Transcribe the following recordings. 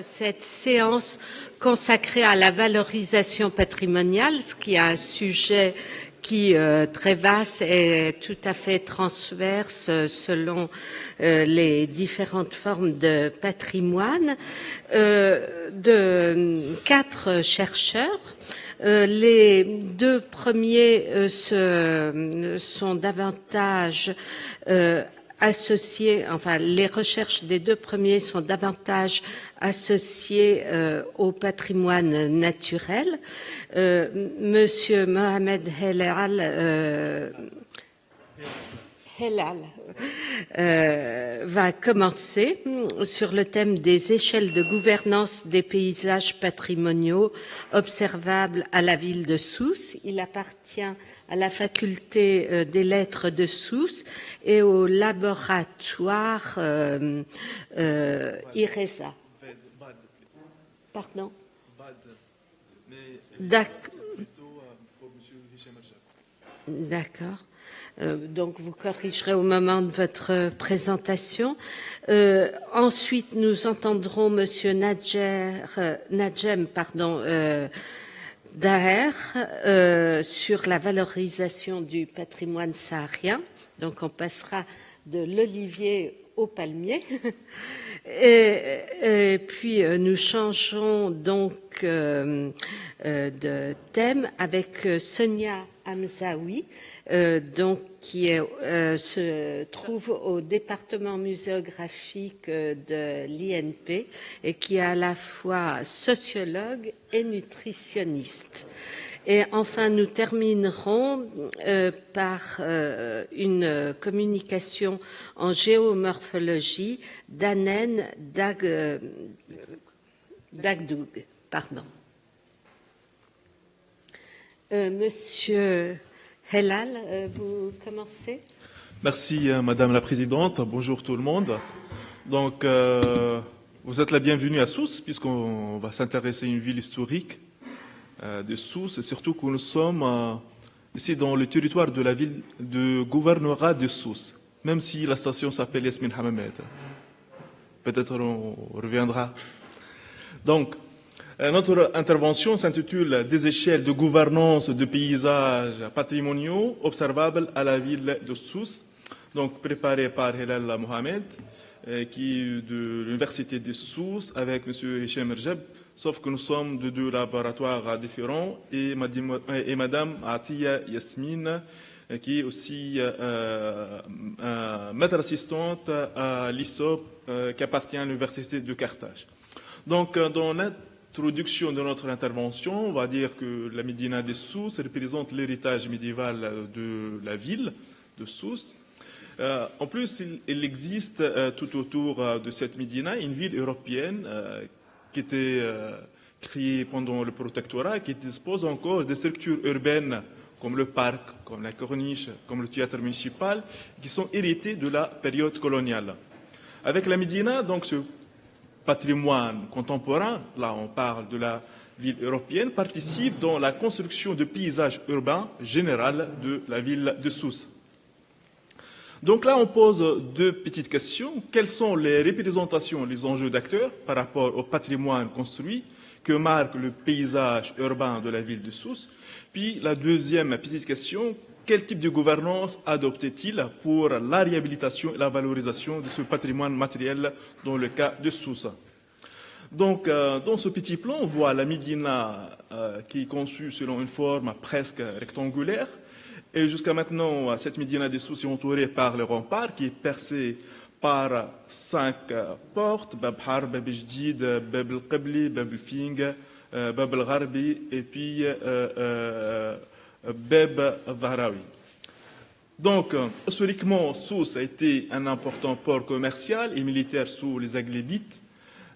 cette séance consacrée à la valorisation patrimoniale, ce qui est un sujet qui très vaste et tout à fait transverse selon les différentes formes de patrimoine, de 4 chercheurs. Les 2 premiers sont davantage associés, enfin les recherches des 2 premiers sont davantage associées au patrimoine naturel. Monsieur Mohamed Helal va commencer sur le thème des échelles de gouvernance des paysages patrimoniaux observables à la ville de Sousse. Il appartient à la faculté des lettres de Sousse et au laboratoire IRESA. Pardon. D'accord. Donc vous corrigerez au moment de votre présentation. Ensuite, nous entendrons Monsieur Nadjem Daher sur la valorisation du patrimoine saharien. Donc on passera de l'olivier au palmier. Et puis nous changeons donc de thème avec Sonia Hamzaoui, qui se trouve au département muséographique de l'INP et qui est à la fois sociologue et nutritionniste. Et enfin, nous terminerons par une communication en géomorphologie d'Anen Dagdoug. Monsieur Helal, vous commencez. Merci Madame la Présidente. Bonjour tout le monde. Donc, vous êtes la bienvenue à Sousse puisqu'on va s'intéresser à une ville historique de Sousse et surtout que nous sommes ici dans le territoire de la ville de gouvernorat de Sousse, même si la station s'appelle Yasmin Hammamet. Peut-être on reviendra. Donc, notre intervention s'intitule « Des échelles de gouvernance de paysages patrimoniaux observables à la ville de Sousse », donc préparée par Helal Mohamed, qui est de l'université de Sousse, avec M. Hicham Rjab, sauf que nous sommes de 2 laboratoires différents, et Madame Atiya Yasmine, qui est aussi maître assistante à l'ISOP, qui appartient à l'université de Carthage. Donc, dans l'introduction de notre intervention, on va dire que la Médina de Sousse représente l'héritage médiéval de la ville de Sousse. En plus, il existe tout autour de cette Médina une ville européenne qui était créée pendant le protectorat, qui dispose encore des structures urbaines comme le parc, comme la corniche, comme le théâtre municipal, qui sont héritées de la période coloniale. Avec la Médina, donc, ce patrimoine contemporain, là on parle de la ville européenne, participe dans la construction de paysages urbains général de la ville de Sousse. Donc là on pose 2 petites questions. Quelles sont les représentations, les enjeux d'acteurs par rapport au patrimoine construit que marque le paysage urbain de la ville de Sousse? Puis la deuxième petite question, quel type de gouvernance adopte-t-il pour la réhabilitation et la valorisation de ce patrimoine matériel dans le cas de Sousse? Donc, dans ce petit plan, on voit la Médina qui est conçue selon une forme presque rectangulaire. Et jusqu'à maintenant, cette Médina de Sousse est entourée par le rempart qui est percé par 5 portes, Bab Har, Bab Jdid, Bab el-Qibli, Bab el-Fing, Bab el-Gharbi et puis Bab el-Dhahrawi. Donc, historiquement, Sousse a été un important port commercial et militaire sous les Aglébites,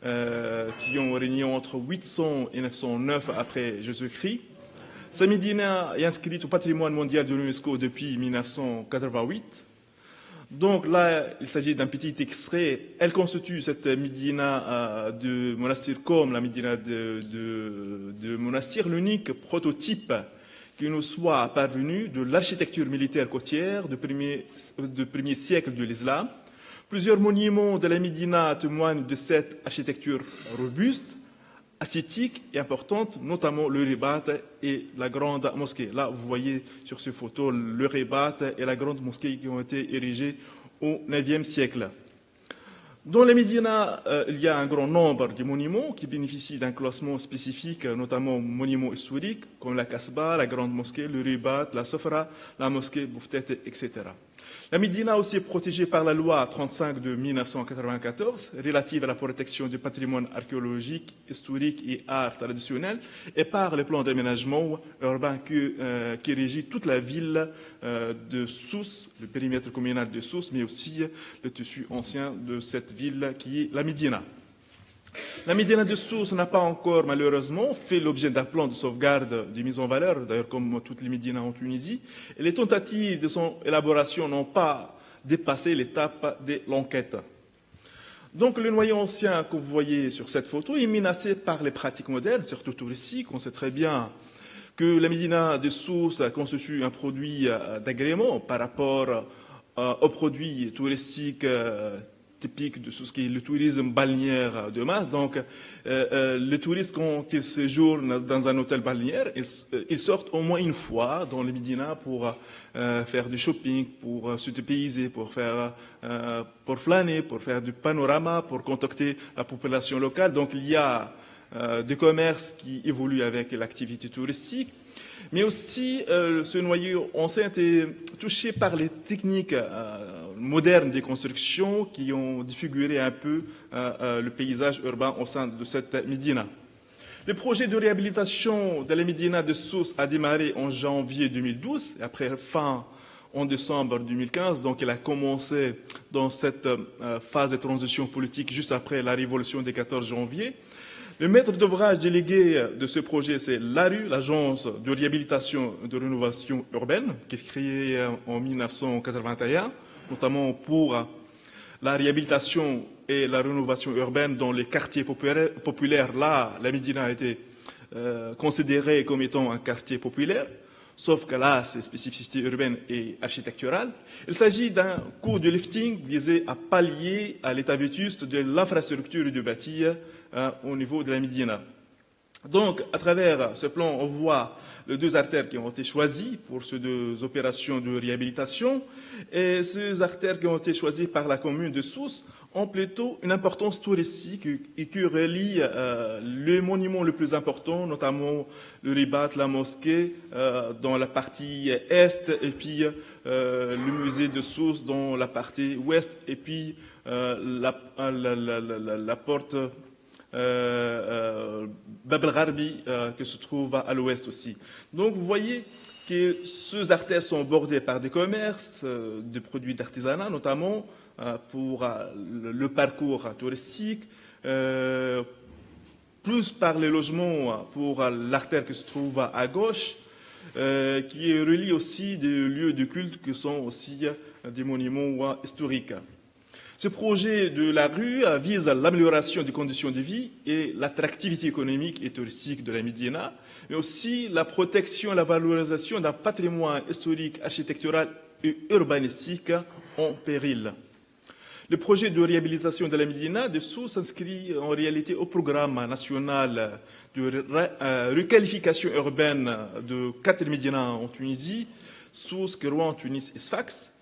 qui ont régné entre 800 et 909 après Jésus-Christ. Sa Médina est inscrite au patrimoine mondial de l'UNESCO depuis 1988. Donc là, il s'agit d'un petit extrait. Elle constitue cette Médina de monastère comme la Médina de monastère, l'unique prototype qui nous soit parvenu de l'architecture militaire côtière du premier siècle de l'islam. Plusieurs monuments de la Médina témoignent de cette architecture robuste, ascétique et importante, notamment le Ribat et la grande mosquée. Là, vous voyez sur ces photos le Ribat et la grande mosquée qui ont été érigés au IXe siècle. Dans la Médina, il y a un grand nombre de monuments qui bénéficient d'un classement spécifique, notamment monuments historiques, comme la Kasbah, la grande mosquée, le Ribat, la Sofra, la mosquée Bouftet, etc. La Médina aussi est protégée par la loi 35 de 1994, relative à la protection du patrimoine archéologique, historique et art traditionnel, et par le plan d'aménagement urbain qui régit toute la ville de Sousse, le périmètre communal de Sousse, mais aussi le tissu ancien de cette ville qui est la Médina. La Médina de Sousse n'a pas encore, malheureusement, fait l'objet d'un plan de sauvegarde de mise en valeur, d'ailleurs comme toutes les Médinas en Tunisie, et les tentatives de son élaboration n'ont pas dépassé l'étape de l'enquête. Donc le noyau ancien que vous voyez sur cette photo est menacé par les pratiques modernes, surtout touristiques. On sait très bien que la Médina de Sousse constitue un produit d'agrément par rapport aux produits touristiques typique de ce qui est le tourisme balnéaire de masse. Donc, les touristes, quand ils séjournent dans un hôtel balnéaire, ils sortent au moins une fois dans le Médina pour faire du shopping, pour se dépayser, pour flâner, pour faire du panorama, pour contacter la population locale. Donc, il y a des commerces qui évoluent avec l'activité touristique. Mais aussi, ce noyau ancien est touché par les techniques modernes des constructions qui ont défiguré un peu le paysage urbain au sein de cette Médina. Le projet de réhabilitation de la Médina de Sousse a démarré en janvier 2012, et après fin en décembre 2015, donc il a commencé dans cette phase de transition politique juste après la révolution du 14 janvier. Le maître d'ouvrage délégué de ce projet, c'est l'ARU, l'Agence de réhabilitation et de rénovation urbaine, qui est créée en 1981, notamment pour la réhabilitation et la rénovation urbaine dans les quartiers populaires. Là, la Médina a été considérée comme étant un quartier populaire, sauf que là, c'est spécificité urbaine et architecturale. Il s'agit d'un coup de lifting visé à pallier à l'état vétuste de l'infrastructure et du bâti au niveau de la Médina. Donc, à travers ce plan, on voit les deux artères qui ont été choisies pour ces deux opérations de réhabilitation. Et ces artères qui ont été choisies par la commune de Sousse ont plutôt une importance touristique et qui relient les monuments les plus importants, notamment le Ribat, la mosquée, dans la partie est, et puis le musée de Sousse dans la partie ouest, et puis la porte Bab el-Gharbi qui se trouve à l'ouest aussi. Donc vous voyez que ces artères sont bordées par des commerces, des produits d'artisanat notamment pour le parcours touristique, plus par les logements pour l'artère qui se trouve à gauche, qui relie aussi des lieux de culte qui sont aussi des monuments historiques. Ce projet de la rue vise à l'amélioration des conditions de vie et l'attractivité économique et touristique de la Médina, mais aussi la protection et la valorisation d'un patrimoine historique, architectural et urbanistique en péril. Le projet de réhabilitation de la Médina de Sousse s'inscrit en réalité au programme national de requalification urbaine de 4 Médinas en Tunisie, Sousse, Kérouan, Tunis et Sfax.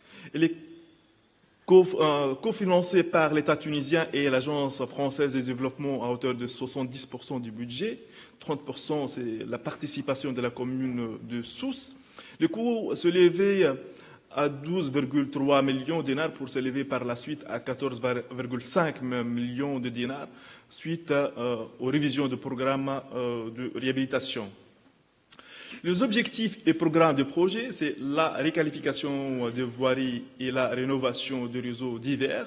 Cofinancé par l'État tunisien et l'Agence française de développement à hauteur de 70% du budget. 30% c'est la participation de la commune de Sousse. Le coût se levait à 12,3 millions de dinars pour s'élever par la suite à 14,5 millions de dinars suite aux révisions du programme de réhabilitation. Les objectifs et programmes de projet, c'est la réqualification des voiries et la rénovation des réseaux divers,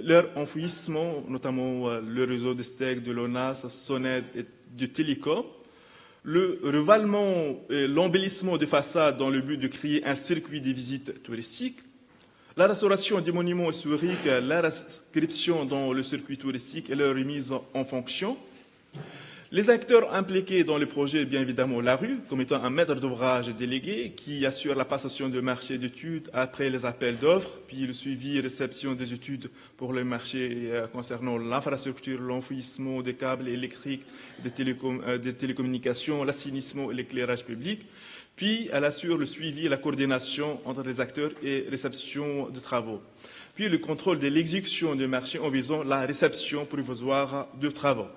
leur enfouissement, notamment le réseau de STEC, de l'ONAS, SONED et de Télécom, le revêtement et l'embellissement des façades dans le but de créer un circuit de visites touristiques, la restauration des monuments historiques, la inscription dans le circuit touristique et leur remise en fonction, Les acteurs impliqués dans le projet, bien évidemment, la rue, comme étant un maître d'ouvrage délégué qui assure la passation de marché d'études après les appels d'offres, puis le suivi et réception des études pour le marché concernant l'infrastructure, l'enfouissement des câbles électriques, des télécommunications, l'assainissement et l'éclairage public. Puis elle assure le suivi et la coordination entre les acteurs et réception de travaux. Puis le contrôle de l'exécution du marché en visant la réception provisoire de travaux.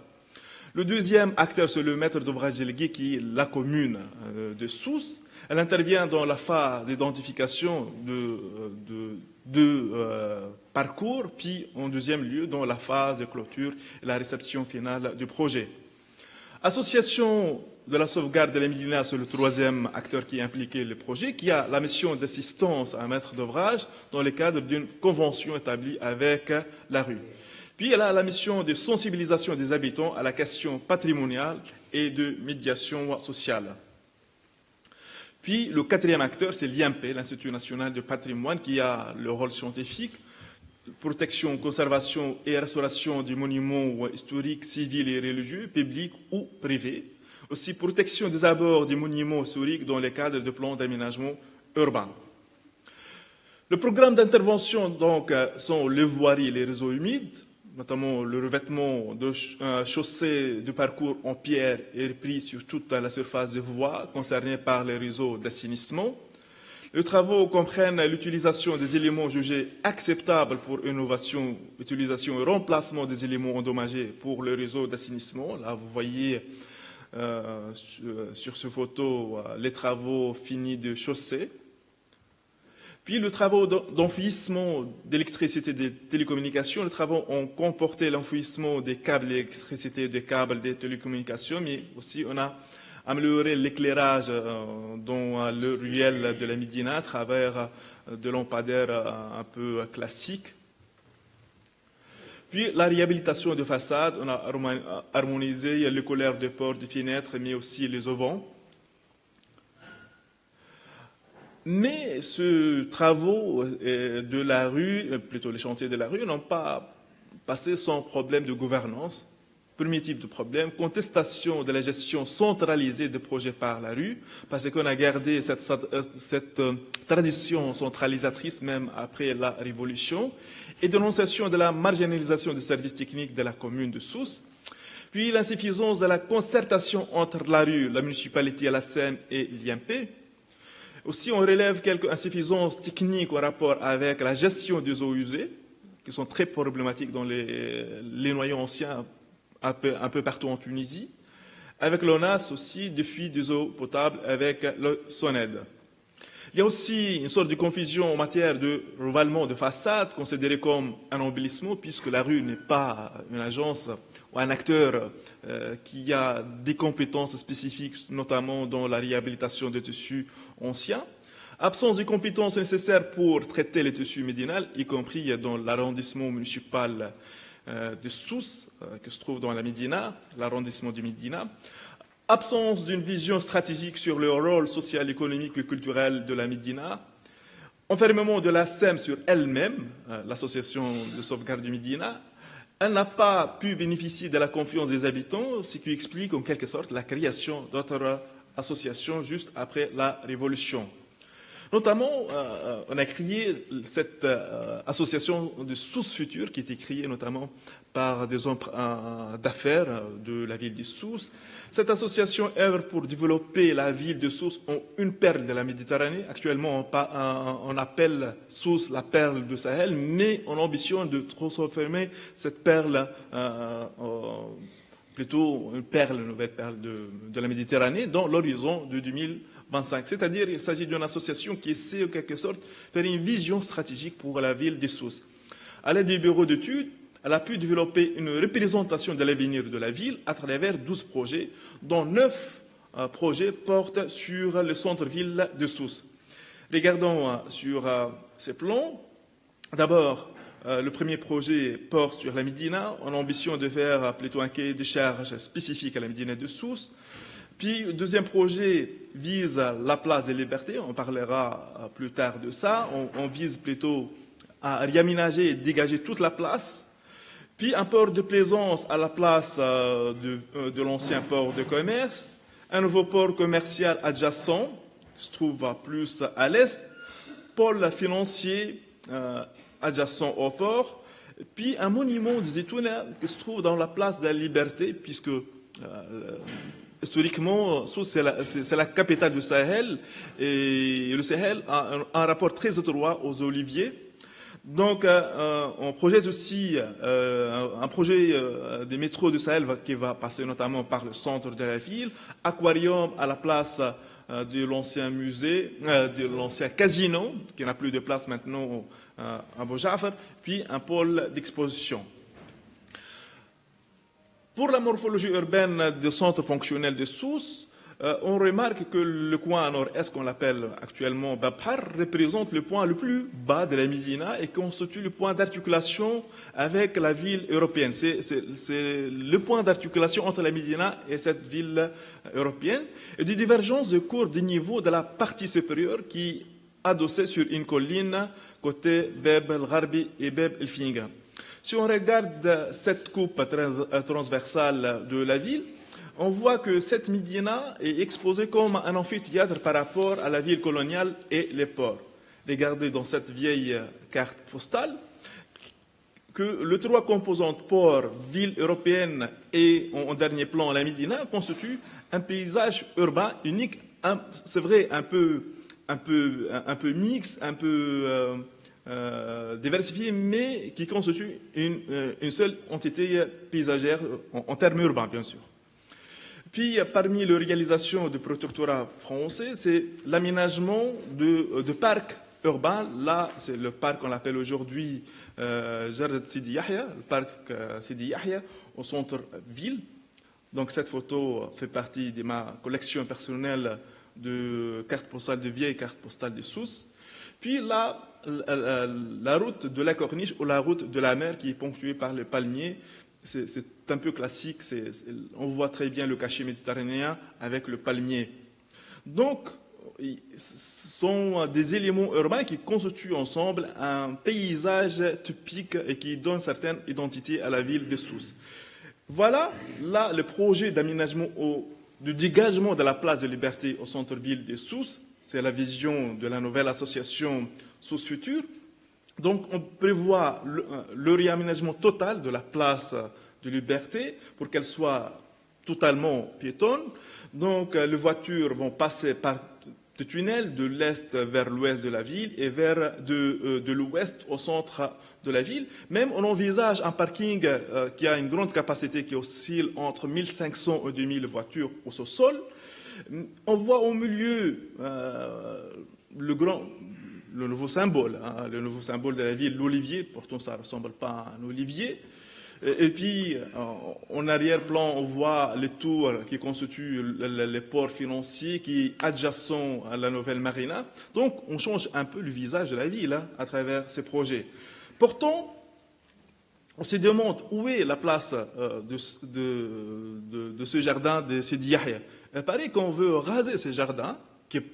Le deuxième acteur, c'est le maître d'ouvrage délégué qui est la commune de Sousse. Elle intervient dans la phase d'identification de parcours, puis en deuxième lieu dans la phase de clôture et la réception finale du projet. Association de la sauvegarde de la Médina, c'est le troisième acteur qui est impliqué dans le projet, qui a la mission d'assistance à un maître d'ouvrage dans le cadre d'une convention établie avec la rue. Puis elle a la mission de sensibilisation des habitants à la question patrimoniale et de médiation sociale. Puis le quatrième acteur, c'est l'INP, l'Institut national du patrimoine, qui a le rôle scientifique, protection, conservation et restauration des monuments historiques, civils et religieux, publics ou privés. Aussi protection des abords des monuments historiques dans le cadre de plans d'aménagement urbain. Le programme d'intervention donc sont les voiries et les réseaux humides, notamment le revêtement de chaussées de parcours en pierre et repris sur toute la surface de voies concernées par les réseaux d'assainissement. Les travaux comprennent l'utilisation des éléments jugés acceptables pour innovation, utilisation et remplacement des éléments endommagés pour le réseau d'assainissement. Là, vous voyez sur cette photo les travaux finis de chaussées. Puis les travaux d'enfouissement d'électricité des télécommunications, les travaux ont comporté l'enfouissement des câbles d'électricité, des câbles des télécommunications, mais aussi on a amélioré l'éclairage dans le ruelle de la Médina à travers de lampadaires un peu classiques. Puis la réhabilitation de façades, on a harmonisé le colère des portes, des fenêtres, mais aussi les auvents. Mais ces travaux de la rue, plutôt les chantiers de la rue, n'ont pas passé sans problème de gouvernance. Premier type de problème, contestation de la gestion centralisée des projets par la rue, parce qu'on a gardé cette tradition centralisatrice même après la Révolution, et dénonciation de la marginalisation des services techniques de la commune de Sousse. Puis l'insuffisance de la concertation entre la rue, la municipalité à la Seine et l'INP. Aussi, on relève quelques insuffisances techniques en rapport avec la gestion des eaux usées, qui sont très problématiques dans les noyaux anciens, un peu partout en Tunisie. Avec l'ONAS aussi, des fuites des eaux potables avec le SONED. Il y a aussi une sorte de confusion en matière de revêtement de façade, considéré comme un embellissement, puisque la rue n'est pas une agence ou un acteur qui a des compétences spécifiques, notamment dans la réhabilitation des tissus anciens. Absence de compétences nécessaires pour traiter les tissus médinales, y compris dans l'arrondissement municipal de Sousse, qui se trouve dans la Médina, l'arrondissement de Médina. Absence d'une vision stratégique sur le rôle social, économique et culturel de la Médina. Enfermement de la SEM sur elle-même, l'association de sauvegarde du Médina. Elle n'a pas pu bénéficier de la confiance des habitants, ce qui explique en quelque sorte la création d'autres associations juste après la Révolution. Notamment, on a créé cette association de Sousse Future qui a été créée notamment par des hommes d'affaires de la ville de Sousse. Cette association œuvre pour développer la ville de Sousse en une perle de la Méditerranée. Actuellement, on appelle Sousse la perle du Sahel, mais on ambitionne de transformer cette perle plutôt une nouvelle perle de la Méditerranée dans l'horizon de 2025. C'est-à-dire qu'il s'agit d'une association qui essaie en quelque sorte de faire une vision stratégique pour la ville de Sousse. À l'aide du bureau d'études, elle a pu développer une représentation de l'avenir de la ville à travers 12 projets, dont 9 projets portent sur le centre-ville de Sousse. Regardons sur ces plans. D'abord, le premier projet porte sur la Médina, en ambition de faire plutôt un cahier de charges spécifique à la Médina de Sousse. Puis, le deuxième projet vise la place des libertés, on parlera plus tard de ça. On vise plutôt à réaménager et dégager toute la place. Puis un port de plaisance à la place de l'ancien port de commerce, un nouveau port commercial adjacent, qui se trouve plus à l'est, pôle financier adjacent au port, puis un monument de Zitouna qui se trouve dans la place de la Liberté, puisque historiquement, Sousse, c'est la capitale du Sahel, et le Sahel a un rapport très étroit aux oliviers. Donc, on projette aussi un projet des métros du Sahel qui va passer notamment par le centre de la ville, aquarium à la place de l'ancien musée, de l'ancien casino, qui n'a plus de place maintenant à Boujafar, puis un pôle d'exposition. Pour la morphologie urbaine du centre fonctionnel de Sousse, on remarque que le coin nord-est, qu'on l'appelle actuellement Babhar, représente le point le plus bas de la Médina et constitue le point d'articulation avec la ville européenne. C'est le point d'articulation entre la Médina et cette ville européenne, et des divergences de cours des niveaux de la partie supérieure qui adossée sur une colline côté Bab el-Gharbi et Bab el-Finga. Si on regarde cette coupe transversale de la ville, on voit que cette Médina est exposée comme un amphithéâtre par rapport à la ville coloniale et les ports. Regardez dans cette vieille carte postale que les trois composantes port, ville européenne et en dernier plan la Médina constituent un paysage urbain unique, c'est vrai un peu mixte, un peu diversifié, mais qui constitue une seule entité paysagère en termes urbains, bien sûr. Puis, parmi les réalisations du protectorat français, c'est l'aménagement de parcs urbains. Là, c'est le parc qu'on appelle aujourd'hui Jardin Sidi Yahya, le parc Sidi Yahya, au centre-ville. Donc, cette photo fait partie de ma collection personnelle de cartes postales, de vieilles cartes postales de Sousse. Puis là, la route de la Corniche ou la route de la mer qui est ponctuée par les palmiers, c'est un peu classique, on voit très bien le cachet méditerranéen avec le palmier. Donc, ce sont des éléments urbains qui constituent ensemble un paysage typique et qui donne une certaine identité à la ville de Sousse. Voilà, là, le projet d'aménagement du dégagement de la place de Liberté au centre-ville de Sousse. C'est la vision de la nouvelle association Sousse Future. Donc, on prévoit le réaménagement total de la place de Liberté pour qu'elle soit totalement piétonne. Donc, les voitures vont passer par des tunnels de l'est vers l'ouest de la ville et de l'ouest au centre de la ville. Même, on envisage un parking qui a une grande capacité qui oscille entre 1500 et 2000 voitures au sol. On voit au milieu le nouveau symbole de la ville, l'olivier. Pourtant, ça ne ressemble pas à un olivier. Et puis, en arrière-plan, on voit les tours qui constituent les ports financiers qui sont adjacents à la nouvelle marina. Donc, on change un peu le visage de la ville à travers ces projets. Pourtant, on se demande où est la place de ce jardin de Sidi Yahya. Il paraît qu'on veut raser ce jardin qui est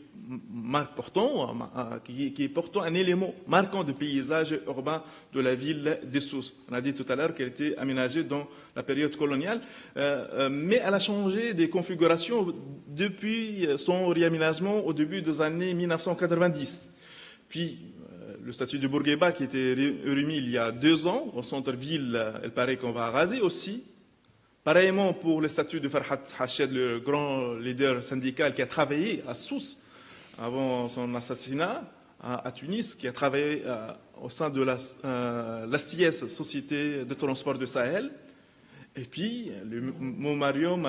pourtant un élément marquant du paysage urbain de la ville de Sousse. On a dit tout à l'heure qu'elle était aménagée dans la période coloniale, mais elle a changé de configuration depuis son réaménagement au début des années 1990. Puis, le statut de Bourguiba qui était remis il y a 2 ans au centre-ville, il paraît qu'on va raser aussi. Pareillement pour le statut de Farhat Hached, le grand leader syndical qui a travaillé à Sousse avant son assassinat à Tunis, qui a travaillé au sein de la SIES, Société de transport de Sahel. Et puis le mémorium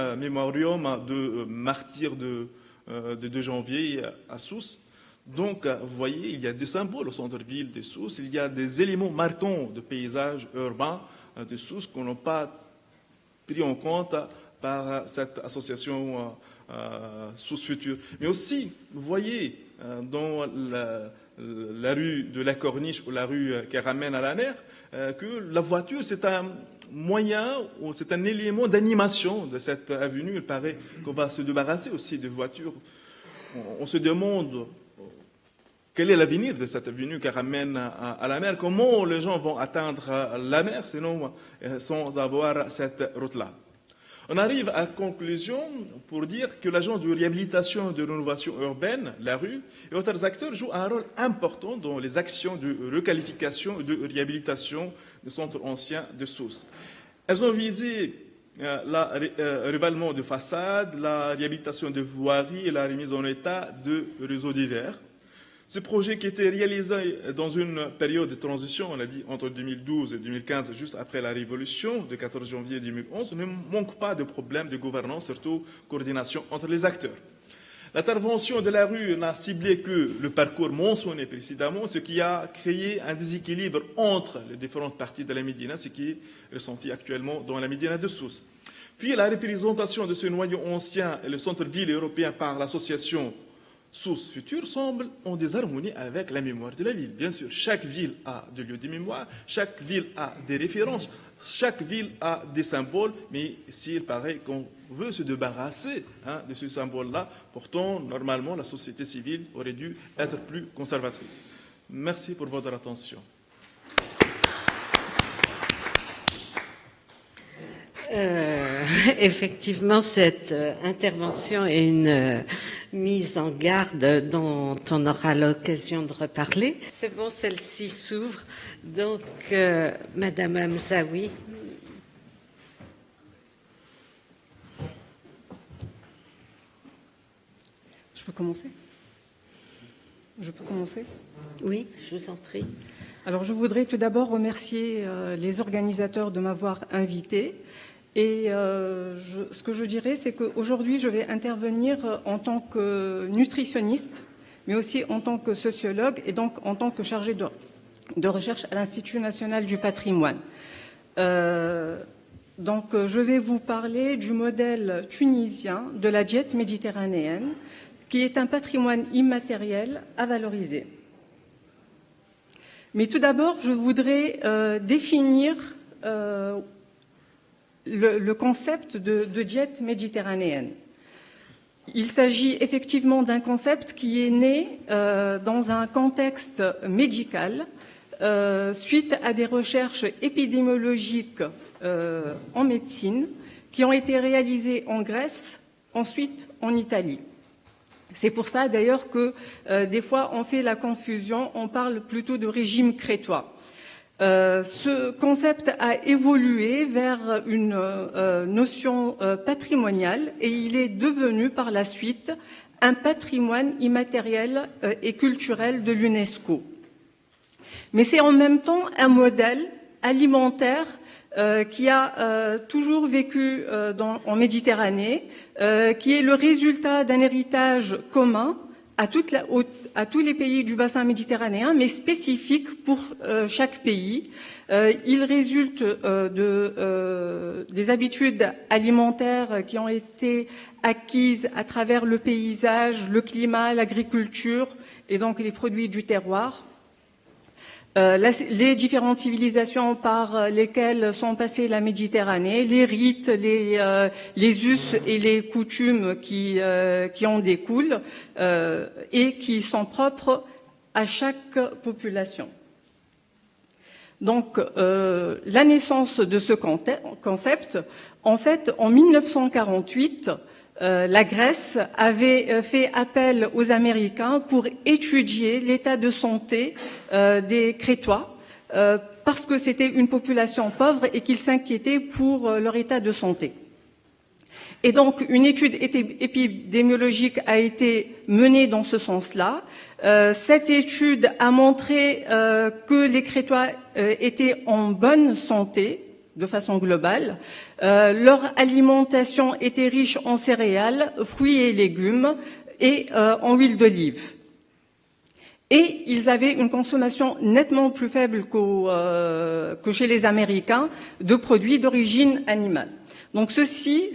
de martyrs de 2 janvier à Sousse. Donc, vous voyez, il y a des symboles au centre-ville de Sousse, il y a des éléments marquants de paysage urbain de Sousse qu'on n'a pas pris en compte par cette association Sousse Future. Mais aussi, vous voyez, dans la rue de la Corniche ou la rue qui ramène à la mer, que la voiture, c'est un moyen ou c'est un élément d'animation de cette avenue. Il paraît qu'on va se débarrasser aussi de voitures. On se demande Quel est l'avenir de cette avenue qui ramène à la mer? Comment les gens vont atteindre la mer sinon sans avoir cette route-là? On arrive à la conclusion pour dire que l'agence de réhabilitation et de rénovation urbaine, la rue, et autres acteurs jouent un rôle important dans les actions de requalification et de réhabilitation des centres anciens de Sousse. Elles ont visé le revêtement de façades, la réhabilitation de voiries et la remise en état de réseaux divers. Ce projet qui était réalisé dans une période de transition, on a dit entre 2012 et 2015, juste après la révolution du 14 janvier 2011, ne manque pas de problèmes de gouvernance, surtout coordination entre les acteurs. L'intervention de la rue n'a ciblé que le parcours mentionné précédemment, ce qui a créé un déséquilibre entre les différentes parties de la Médina, ce qui est ressenti actuellement dans la Médina de Sousse. Puis la représentation de ce noyau ancien et le centre-ville européen par l'association Sousse Future semble en désharmonie avec la mémoire de la ville. Bien sûr, chaque ville a des lieux de mémoire, chaque ville a des références, chaque ville a des symboles, mais s'il paraît qu'on veut se débarrasser de ce symbole-là, pourtant, normalement, la société civile aurait dû être plus conservatrice. Merci pour votre attention. Effectivement, cette intervention est une mise en garde dont on aura l'occasion de reparler. C'est bon, celle-ci s'ouvre. Donc, Madame Hamzaoui. Je peux commencer? Oui, je vous en prie. Alors, je voudrais tout d'abord remercier les organisateurs de m'avoir invité. Et ce que je dirais, c'est qu'aujourd'hui, je vais intervenir en tant que nutritionniste, mais aussi en tant que sociologue et donc en tant que chargée de recherche à l'Institut national du patrimoine. Donc, je vais vous parler du modèle tunisien de la diète méditerranéenne, qui est un patrimoine immatériel à valoriser. Mais tout d'abord, je voudrais définir le concept de diète méditerranéenne. Il s'agit effectivement d'un concept qui est né dans un contexte médical suite à des recherches épidémiologiques en médecine qui ont été réalisées en Grèce, ensuite en Italie. C'est pour ça d'ailleurs que des fois on fait la confusion, on parle plutôt de régime crétois. Ce concept a évolué vers une notion patrimoniale et il est devenu par la suite un patrimoine immatériel et culturel de l'UNESCO. Mais c'est en même temps un modèle alimentaire qui a toujours vécu en Méditerranée, qui est le résultat d'un héritage commun à tous les pays du bassin méditerranéen, mais spécifique pour chaque pays. Il résulte des habitudes alimentaires qui ont été acquises à travers le paysage, le climat, l'agriculture et donc les produits du terroir. Les différentes civilisations par lesquelles sont passées la Méditerranée, les rites, les us et les coutumes qui en découlent et qui sont propres à chaque population. Donc, la naissance de ce concept, en fait, en 1948, la Grèce avait fait appel aux Américains pour étudier l'état de santé des Crétois, parce que c'était une population pauvre et qu'ils s'inquiétaient pour leur état de santé. Et donc, une étude épidémiologique a été menée dans ce sens-là. Cette étude a montré que les Crétois étaient en bonne santé, de façon globale. Leur alimentation était riche en céréales, fruits et légumes et en huile d'olive. Et ils avaient une consommation nettement plus faible que chez les Américains de produits d'origine animale. Donc ça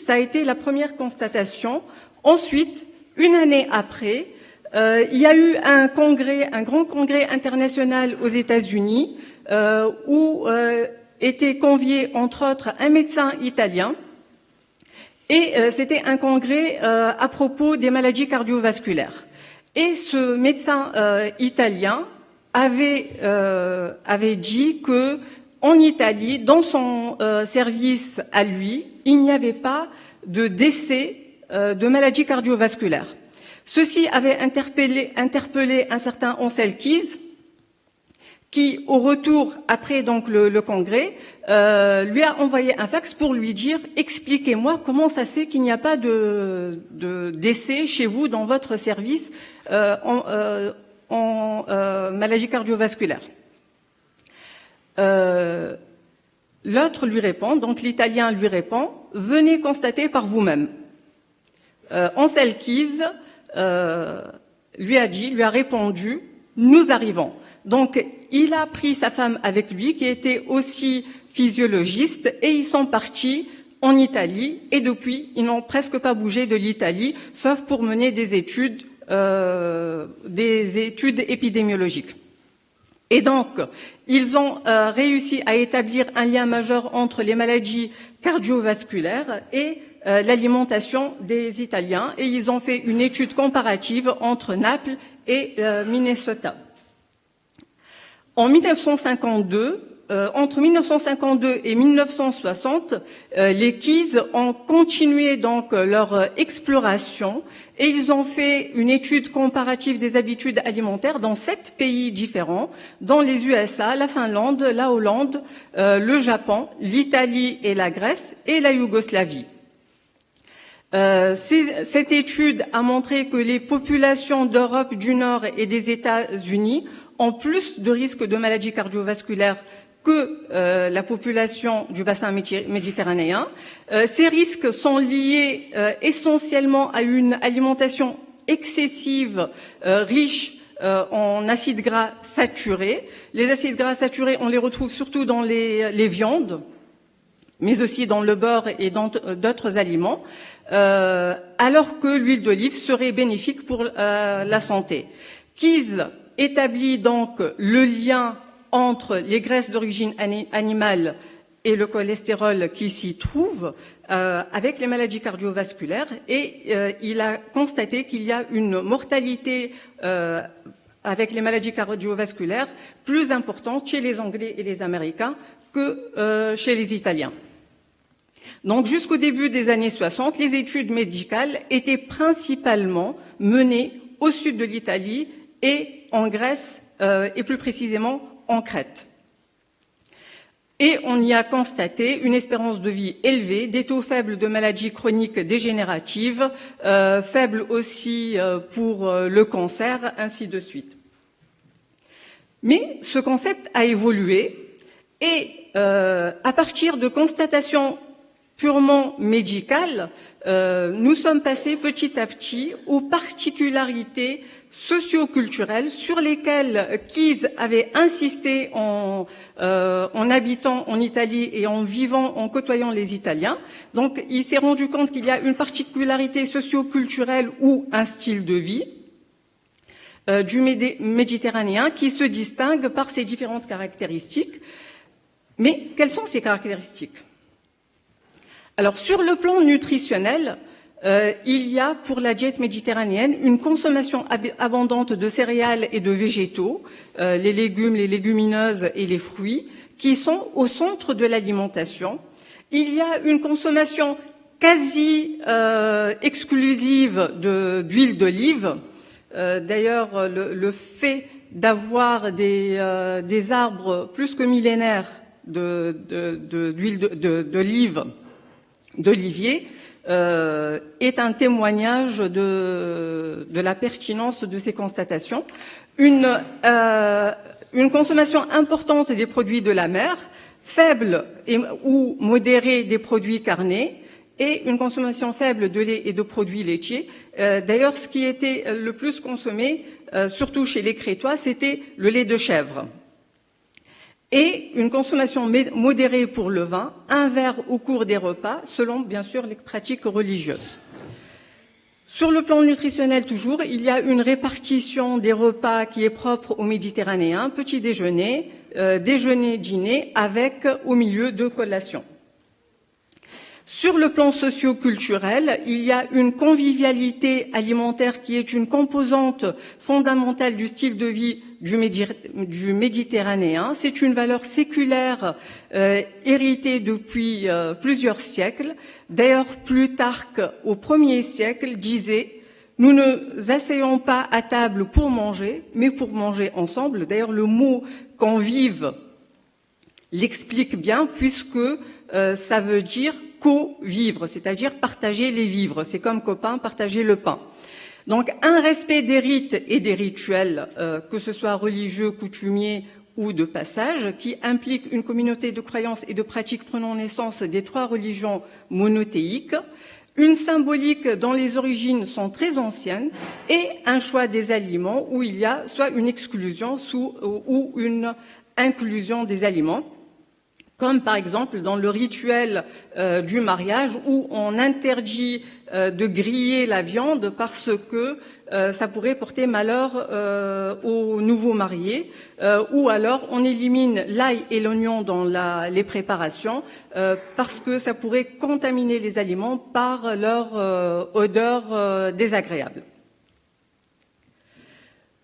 a été la première constatation. Ensuite, une année après, il y a eu un grand congrès international aux États-Unis où était convié, entre autres, un médecin italien. Et c'était un congrès à propos des maladies cardiovasculaires. Et ce médecin italien avait dit que en Italie, dans son service à lui, il n'y avait pas de décès de maladies cardiovasculaires. Ceci avait interpellé un certain Ansel Keys, qui, au retour, après donc le congrès, lui a envoyé un fax pour lui dire « Expliquez-moi comment ça se fait qu'il n'y a pas de décès chez vous dans votre service en maladie cardiovasculaire ». L'autre lui répond, donc l'Italien lui répond « Venez constater par vous-même ». Ansel Keys lui a répondu « Nous arrivons ». Donc, il a pris sa femme avec lui, qui était aussi physiologiste, et ils sont partis en Italie, et depuis, ils n'ont presque pas bougé de l'Italie, sauf pour mener des études épidémiologiques. Et donc, ils ont réussi à établir un lien majeur entre les maladies cardiovasculaires et l'alimentation des Italiens, et ils ont fait une étude comparative entre Naples et Minnesota. En 1952, entre 1952 et 1960, les Keys ont continué donc leur exploration et ils ont fait une étude comparative des habitudes alimentaires dans 7 pays différents, dans les USA, la Finlande, la Hollande, le Japon, l'Italie et la Grèce et la Yougoslavie. Cette étude a montré que les populations d'Europe du Nord et des États-Unis ont plus de risques de maladies cardiovasculaires que la population du bassin méditerranéen. Ces risques sont liés essentiellement à une alimentation excessive, riche en acides gras saturés. Les acides gras saturés, on les retrouve surtout dans les viandes, mais aussi dans le beurre et dans d'autres aliments, alors que l'huile d'olive serait bénéfique pour la santé. Keys établit donc le lien entre les graisses d'origine animale et le cholestérol qui s'y trouve avec les maladies cardiovasculaires et il a constaté qu'il y a une mortalité avec les maladies cardiovasculaires plus importante chez les Anglais et les Américains que chez les Italiens. Donc jusqu'au début des années 60, les études médicales étaient principalement menées au sud de l'Italie et en Grèce, et plus précisément en Crète. Et on y a constaté une espérance de vie élevée, des taux faibles de maladies chroniques dégénératives, faibles aussi pour le cancer, ainsi de suite. Mais ce concept a évolué et à partir de constatations purement médicales, nous sommes passés petit à petit aux particularités socio-culturelles sur lesquelles Keys avait insisté en habitant en Italie et en vivant, en côtoyant les Italiens. Donc, il s'est rendu compte qu'il y a une particularité socio-culturelle ou un style de vie du méditerranéen qui se distingue par ses différentes caractéristiques. Mais quelles sont ces caractéristiques? Alors, sur le plan nutritionnel, il y a pour la diète méditerranéenne une consommation abondante de céréales et de végétaux, les légumes, les légumineuses et les fruits, qui sont au centre de l'alimentation. Il y a une consommation quasi exclusive d'huile d'olive. D'ailleurs, le fait d'avoir des arbres plus que millénaires d'huile d'olivier est un témoignage de la pertinence de ces constatations. Une consommation importante des produits de la mer, faible ou modérée des produits carnés, et une consommation faible de lait et de produits laitiers. D'ailleurs, ce qui était le plus consommé, surtout chez les Crétois, c'était le lait de chèvre. Et une consommation modérée pour le vin, un verre au cours des repas, selon bien sûr les pratiques religieuses. Sur le plan nutritionnel toujours, il y a une répartition des repas qui est propre aux Méditerranéens, petit déjeuner, déjeuner, dîner, avec au milieu de collations. Sur le plan socio-culturel, il y a une convivialité alimentaire qui est une composante fondamentale du style de vie du Méditerranéen. C'est une valeur séculaire héritée depuis plusieurs siècles. D'ailleurs, Plutarque, au 1er siècle, disait « Nous ne asseyons pas à table pour manger, mais pour manger ensemble ». D'ailleurs, le mot « convive » l'explique bien, puisque ça veut dire co-vivre, c'est-à-dire partager les vivres. C'est comme copain, partager le pain. Donc, un respect des rites et des rituels, que ce soit religieux, coutumiers ou de passage, qui implique une communauté de croyances et de pratiques prenant naissance des 3 religions monothéiques, une symbolique dont les origines sont très anciennes, et un choix des aliments où il y a soit une exclusion ou une inclusion des aliments, comme par exemple dans le rituel du mariage où on interdit de griller la viande parce que ça pourrait porter malheur aux nouveaux mariés, ou alors on élimine l'ail et l'oignon dans les préparations parce que ça pourrait contaminer les aliments par leur odeur désagréable.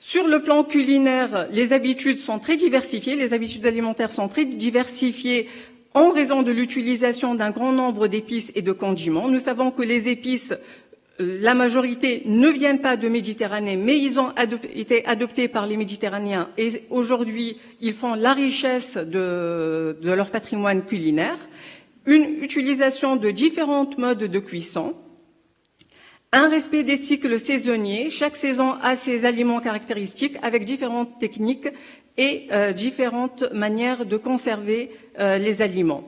Sur le plan culinaire, les habitudes sont très diversifiées, les habitudes alimentaires sont très diversifiées en raison de l'utilisation d'un grand nombre d'épices et de condiments. Nous savons que les épices, la majorité ne viennent pas de Méditerranée, mais ils ont été adoptés par les Méditerranéens et aujourd'hui, ils font la richesse de leur patrimoine culinaire. Une utilisation de différents modes de cuisson. Un respect des cycles saisonniers. Chaque saison a ses aliments caractéristiques avec différentes techniques et différentes manières de conserver les aliments.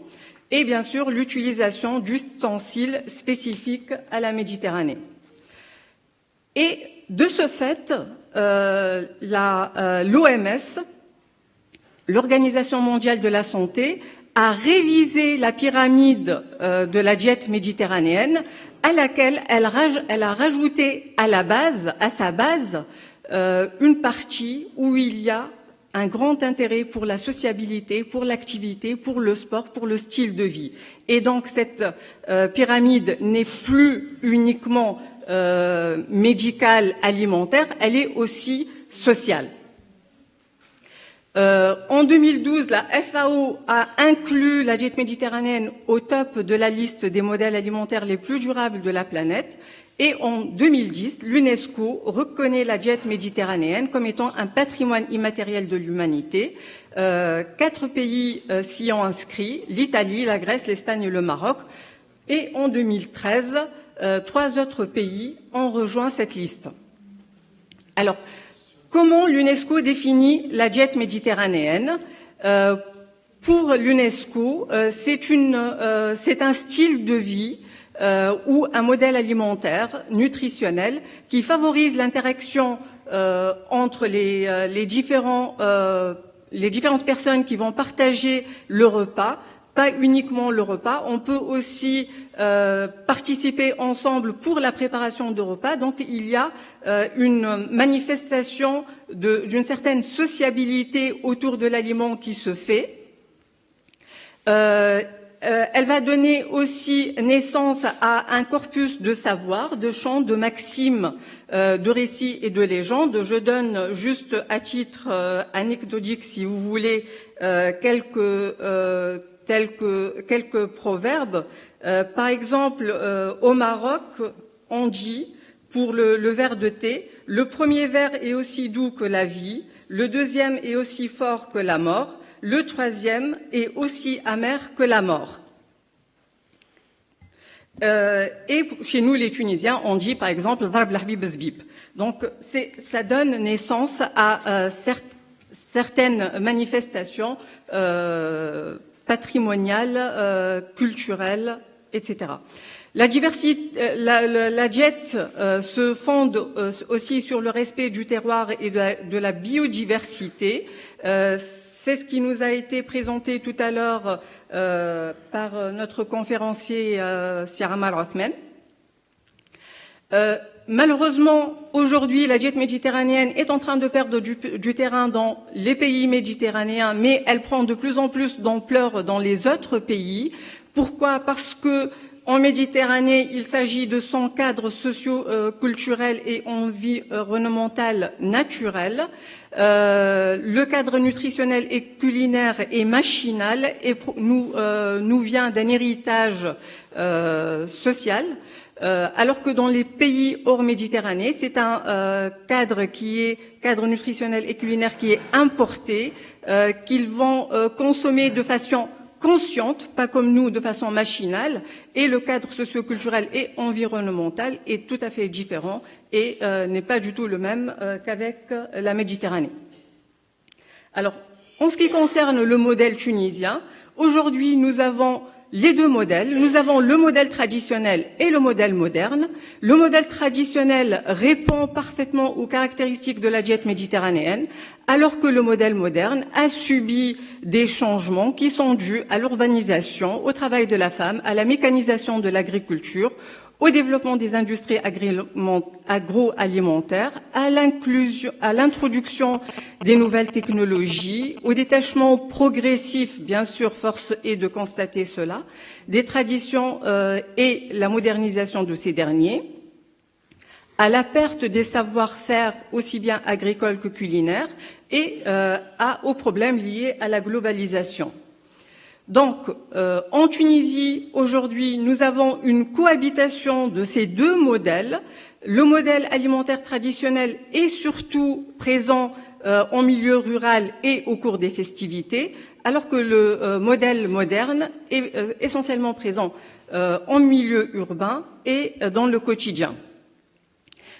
Et bien sûr, l'utilisation d'ustensiles spécifiques à la Méditerranée. Et de ce fait, l'OMS, l'Organisation mondiale de la santé, a révisé la pyramide de la diète méditerranéenne, à laquelle elle a rajouté à sa base, une partie où il y a un grand intérêt pour la sociabilité, pour l'activité, pour le sport, pour le style de vie. Et donc cette pyramide n'est plus uniquement médicale, alimentaire, elle est aussi sociale. En 2012, la FAO a inclus la diète méditerranéenne au top de la liste des modèles alimentaires les plus durables de la planète. Et en 2010, l'UNESCO reconnaît la diète méditerranéenne comme étant un patrimoine immatériel de l'humanité. 4 pays s'y ont inscrits, l'Italie, la Grèce, l'Espagne et le Maroc. Et en 2013, 3 autres pays ont rejoint cette liste. Alors, comment l'UNESCO définit la diète méditerranéenne? Pour l'UNESCO, c'est un style de vie ou un modèle alimentaire, nutritionnel, qui favorise l'interaction entre les différentes personnes qui vont partager le repas, pas uniquement le repas, on peut aussi participer ensemble pour la préparation de repas. Donc il y a une manifestation d'une certaine sociabilité autour de l'aliment qui se fait. Elle va donner aussi naissance à un corpus de savoir, de chants, de maximes, de récits et de légendes. Je donne juste à titre anecdotique, si vous voulez, quelques proverbes. Par exemple, au Maroc, on dit, pour le verre de thé, le premier verre est aussi doux que la vie, le deuxième est aussi fort que la mort, le troisième est aussi amer que la mort. Et chez nous, les Tunisiens, on dit par exemple Darb l'Habib Zbib. Donc, ça donne naissance à certaines manifestations patrimoniales, culturelles, etc. La diète se fonde aussi sur le respect du terroir et de la biodiversité. C'est ce qui nous a été présenté tout à l'heure par notre conférencier Siaram Al-Othman. Malheureusement, aujourd'hui, la diète méditerranéenne est en train de perdre du terrain dans les pays méditerranéens, mais elle prend de plus en plus d'ampleur dans les autres pays. Pourquoi? Parce que En Méditerranée, il s'agit de son cadre socio-culturel et environnemental naturel. Le cadre nutritionnel et culinaire est machinal et nous vient d'un héritage social. Alors que dans les pays hors Méditerranée, c'est un cadre nutritionnel et culinaire qui est importé, qu'ils vont consommer de façon consciente, pas comme nous de façon machinale, et le cadre socio-culturel et environnemental est tout à fait différent et n'est pas du tout le même qu'avec la Méditerranée. Alors, en ce qui concerne le modèle tunisien, aujourd'hui nous avons les deux modèles. Nous avons le modèle traditionnel et le modèle moderne. Le modèle traditionnel répond parfaitement aux caractéristiques de la diète méditerranéenne, alors que le modèle moderne a subi des changements qui sont dus à l'urbanisation, au travail de la femme, à la mécanisation de l'agriculture, au développement des industries agroalimentaires, à l'introduction des nouvelles technologies, au détachement progressif, bien sûr, force est de constater cela, des traditions et la modernisation de ces derniers, à la perte des savoir-faire aussi bien agricoles que culinaires et aux problèmes liés à la globalisation. Donc, en Tunisie, aujourd'hui, nous avons une cohabitation de ces deux modèles. Le modèle alimentaire traditionnel est surtout présent en milieu rural et au cours des festivités, alors que le modèle moderne est essentiellement présent en milieu urbain et dans le quotidien.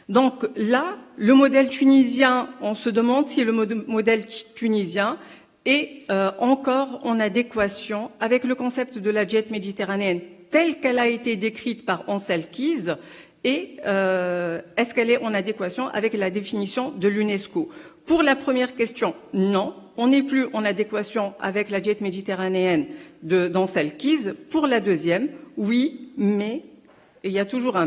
Donc là, le modèle tunisien, on se demande si le modèle tunisien est encore en adéquation avec le concept de la diète méditerranéenne telle qu'elle a été décrite par Ansel Keys et est-ce qu'elle est en adéquation avec la définition de l'UNESCO? Pour la première question, non, on n'est plus en adéquation avec la diète méditerranéenne d'Ansel Keys. Pour la deuxième, oui, mais, et il y a toujours un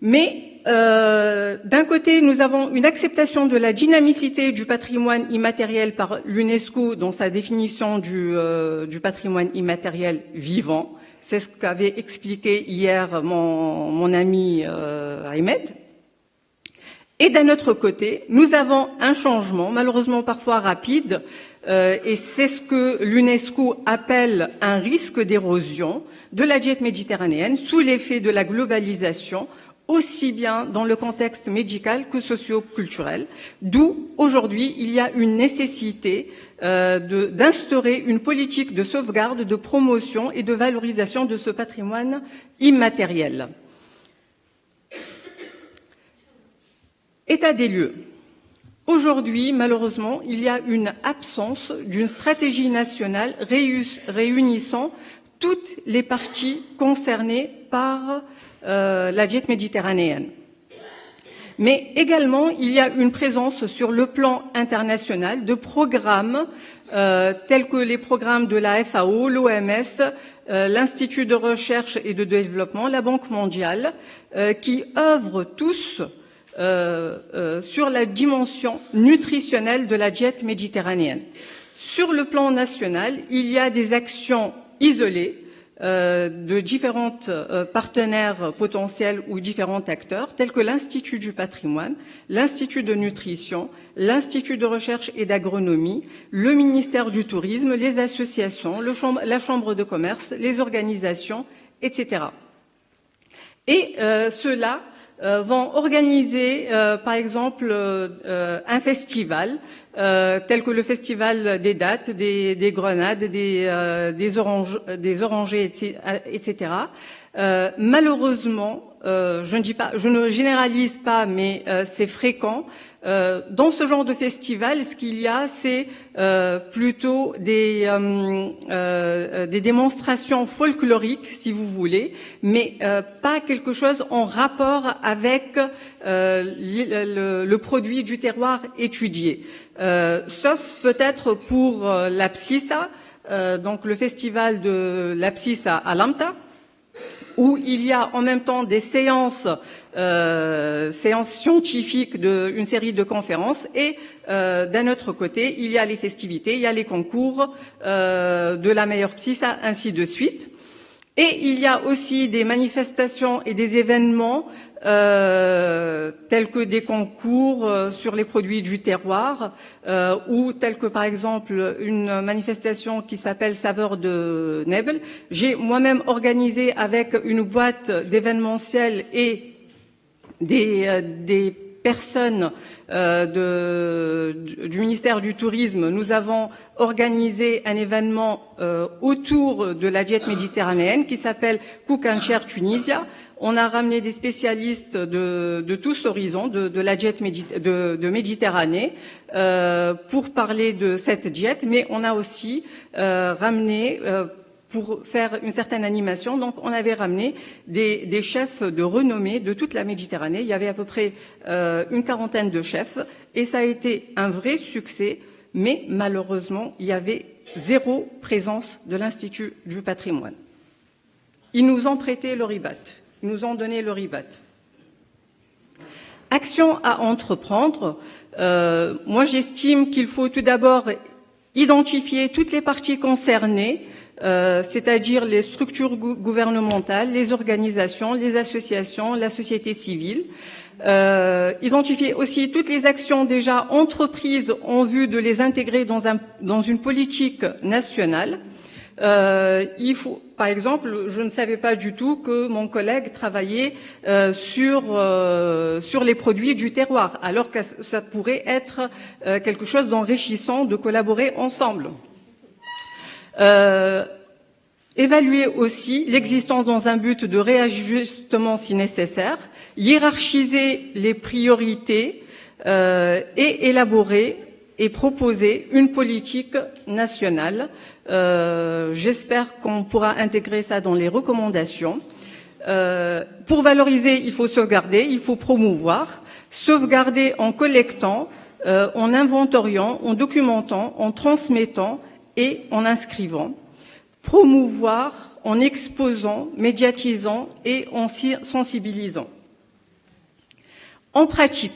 mais, d'un côté, nous avons une acceptation de la dynamicité du patrimoine immatériel par l'UNESCO dans sa définition du patrimoine immatériel vivant. C'est ce qu'avait expliqué hier mon ami Ahmed. Et d'un autre côté, nous avons un changement, malheureusement parfois rapide, et c'est ce que l'UNESCO appelle un risque d'érosion de la diète méditerranéenne sous l'effet de la globalisation, aussi bien dans le contexte médical que socio-culturel, d'où aujourd'hui il y a une nécessité d'instaurer une politique de sauvegarde, de promotion et de valorisation de ce patrimoine immatériel. État des lieux. Aujourd'hui, malheureusement, il y a une absence d'une stratégie nationale réunissant toutes les parties concernées par la diète méditerranéenne. Mais également, il y a une présence sur le plan international de programmes tels que les programmes de la FAO, l'OMS, l'Institut de recherche et de développement, la Banque mondiale, qui œuvrent tous sur la dimension nutritionnelle de la diète méditerranéenne. Sur le plan national, il y a des actions isolées de différents partenaires potentiels ou différents acteurs, tels que l'Institut du patrimoine, l'Institut de nutrition, l'Institut de recherche et d'agronomie, le ministère du tourisme, les associations, la Chambre de commerce, les organisations, etc. Et ceux-là vont organiser, par exemple, un festival, tel que le festival des dattes, des grenades, des orangers, etc. Malheureusement, je ne généralise pas, mais c'est fréquent. Dans ce genre de festival, ce qu'il y a, c'est plutôt des démonstrations folkloriques, si vous voulez, mais pas quelque chose en rapport avec le produit du terroir étudié. Sauf peut-être pour la Psissa, donc le festival de la Psissa à Lamta, où il y a en même temps des séances scientifiques d'une série de conférences et d'un autre côté, il y a les festivités, il y a les concours de la meilleure psissa, ainsi de suite. Et il y a aussi des manifestations et des événements tels que des concours sur les produits du terroir ou tels que par exemple une manifestation qui s'appelle Saveur de Nebel. J'ai moi-même organisé avec une boîte d'événementiel et des personnes du ministère du Tourisme, nous avons organisé un événement autour de la diète méditerranéenne qui s'appelle Cook and Share Tunisia. On a ramené des spécialistes de tous horizons de la diète de Méditerranée pour parler de cette diète, mais on a aussi ramené pour faire une certaine animation. Donc, on avait ramené des chefs de renommée de toute la Méditerranée. Il y avait à peu près une quarantaine de chefs et ça a été un vrai succès, mais malheureusement, il y avait zéro présence de l'Institut du patrimoine. Ils nous ont prêté le ribat. Ils nous ont donné le ribat. Action à entreprendre. Moi, j'estime qu'il faut tout d'abord identifier toutes les parties concernées, c'est-à-dire les structures gouvernementales, les organisations, les associations, la société civile. Identifier aussi toutes les actions déjà entreprises en vue de les intégrer dans une politique nationale. Il faut, par exemple, je ne savais pas du tout que mon collègue travaillait sur les produits du terroir, alors que ça pourrait être quelque chose d'enrichissant de collaborer ensemble. Évaluer aussi l'existence dans un but de réajustement si nécessaire, hiérarchiser les priorités et élaborer et proposer une politique nationale. J'espère qu'on pourra intégrer ça dans les recommandations. Pour valoriser, il faut sauvegarder, il faut promouvoir. Sauvegarder en collectant, en inventoriant, en documentant, en transmettant et en inscrivant. Promouvoir en exposant, médiatisant et en sensibilisant. En pratique,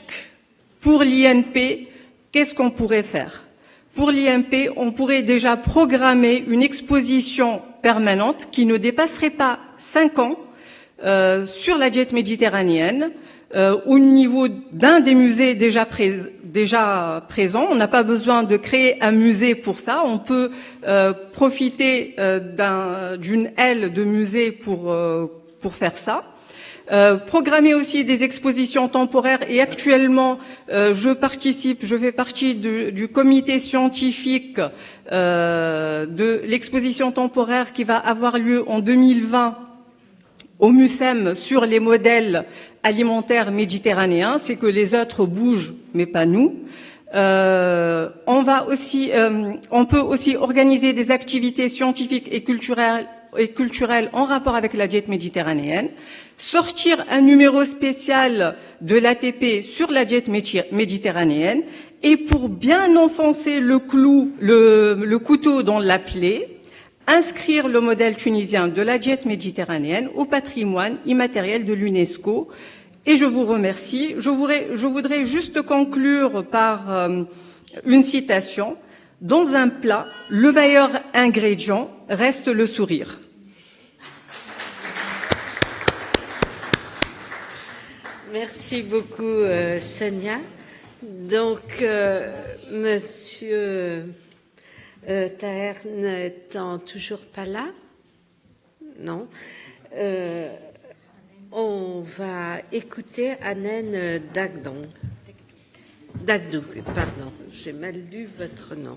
pour l'INP, qu'est-ce qu'on pourrait faire? Pour l'INP, on pourrait déjà programmer une exposition permanente qui ne dépasserait pas 5 ans sur la diète méditerranéenne, au niveau d'un des musées déjà présents. On n'a pas besoin de créer un musée pour ça. On peut profiter d'une aile de musée pour faire ça. Programmer aussi des expositions temporaires et actuellement je fais partie du comité scientifique de l'exposition temporaire qui va avoir lieu en 2020 au MUSEM sur les modèles alimentaires méditerranéens. C'est que les autres bougent mais pas nous. On peut aussi organiser des activités scientifiques et culturelles en rapport avec la diète méditerranéenne, sortir un numéro spécial de l'ATP sur la diète méditerranéenne et pour bien enfoncer le clou, le couteau dans la plaie, inscrire le modèle tunisien de la diète méditerranéenne au patrimoine immatériel de l'UNESCO. Et je vous remercie. Je voudrais juste conclure par une citation. Dans un plat, le meilleur ingrédient reste le sourire. Merci beaucoup, Sonia. Donc, Monsieur Taher n'étant toujours pas là, non. On va écouter Anen Dagdoug. Pardon, j'ai mal lu votre nom.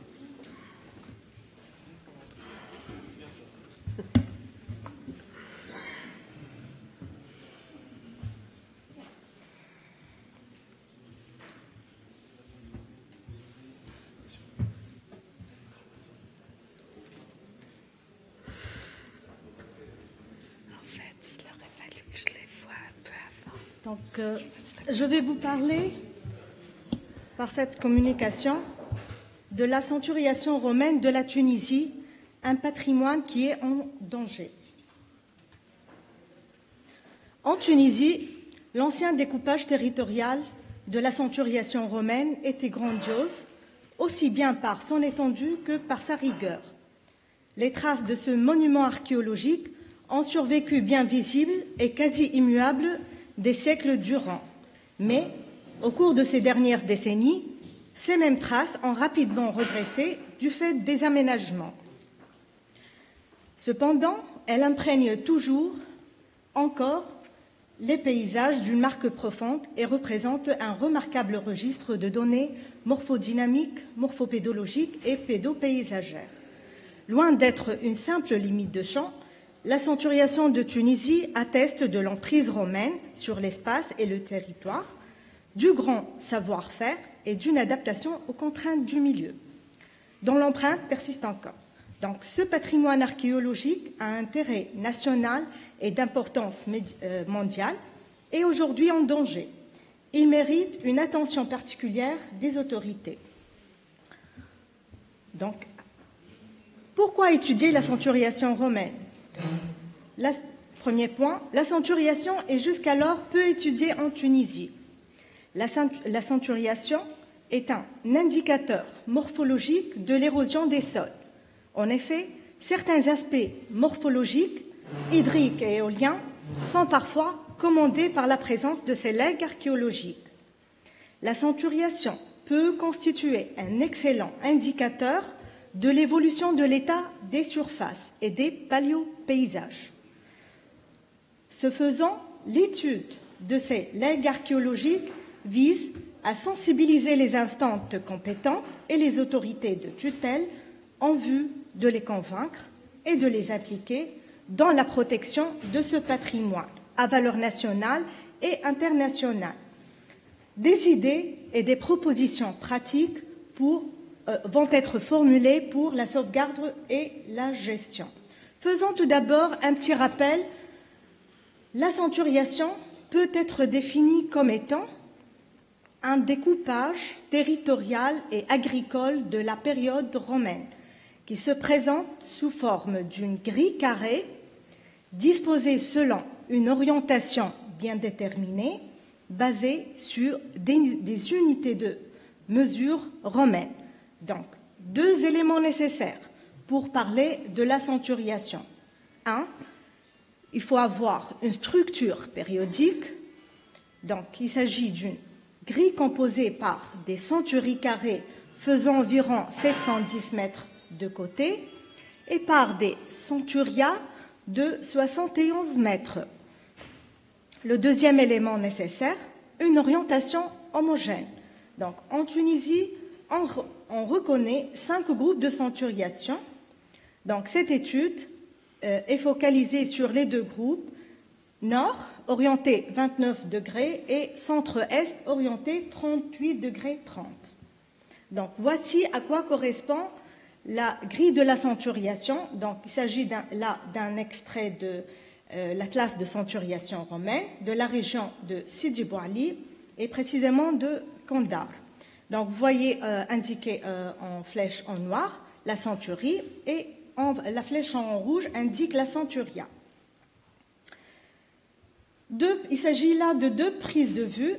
Donc, je vais vous parler, par cette communication, de la centuriation romaine de la Tunisie, un patrimoine qui est en danger. En Tunisie, l'ancien découpage territorial de la centuriation romaine était grandiose, aussi bien par son étendue que par sa rigueur. Les traces de ce monument archéologique ont survécu bien visibles et quasi immuables des siècles durant. Mais, au cours de ces dernières décennies, ces mêmes traces ont rapidement régressé du fait des aménagements. Cependant, elles imprègnent toujours encore les paysages d'une marque profonde et représentent un remarquable registre de données morphodynamiques, morphopédologiques et pédopaysagères. Loin d'être une simple limite de champ, la centuriation de Tunisie atteste de l'emprise romaine sur l'espace et le territoire, du grand savoir-faire et d'une adaptation aux contraintes du milieu, dont l'empreinte persiste encore. Donc, ce patrimoine archéologique a un intérêt national et d'importance mondiale et aujourd'hui en danger. Il mérite une attention particulière des autorités. Donc, pourquoi étudier la centuriation romaine? Premier point, la centuriation est jusqu'alors peu étudiée en Tunisie. La centuriation est un indicateur morphologique de l'érosion des sols. En effet, certains aspects morphologiques, hydriques et éoliens, sont parfois commandés par la présence de ces legs archéologiques. La centuriation peut constituer un excellent indicateur de l'évolution de l'état des surfaces et des paléopaysages. Ce faisant, l'étude de ces legs archéologiques vise à sensibiliser les instances compétentes et les autorités de tutelle en vue de les convaincre et de les impliquer dans la protection de ce patrimoine à valeur nationale et internationale. Des idées et des propositions pratiques vont être formulées pour la sauvegarde et la gestion. Faisons tout d'abord un petit rappel. La centuriation peut être définie comme étant un découpage territorial et agricole de la période romaine, qui se présente sous forme d'une grille carrée disposée selon une orientation bien déterminée, basée sur des unités de mesure romaines. Donc, deux éléments nécessaires pour parler de la centuriation. Un, il faut avoir une structure périodique. Donc, il s'agit d'une grille composée par des centuries carrées faisant environ 710 mètres de côté et par des centurias de 71 mètres. Le deuxième élément nécessaire, une orientation homogène. Donc, en Tunisie, on reconnaît 5 groupes de centuriation. Donc, cette étude est focalisée sur les deux groupes, nord, orienté 29 degrés, et centre-est, orienté 38 degrés 30. Donc, voici à quoi correspond la grille de la centuriation. Donc, il s'agit là d'un extrait de l'atlas de centuriation romaine de la région de Sidi Bou Ali et précisément de Kandar. Donc, vous voyez indiqué en flèche en noir la centurie et la flèche en rouge indique la centuria. Il s'agit là de deux prises de vue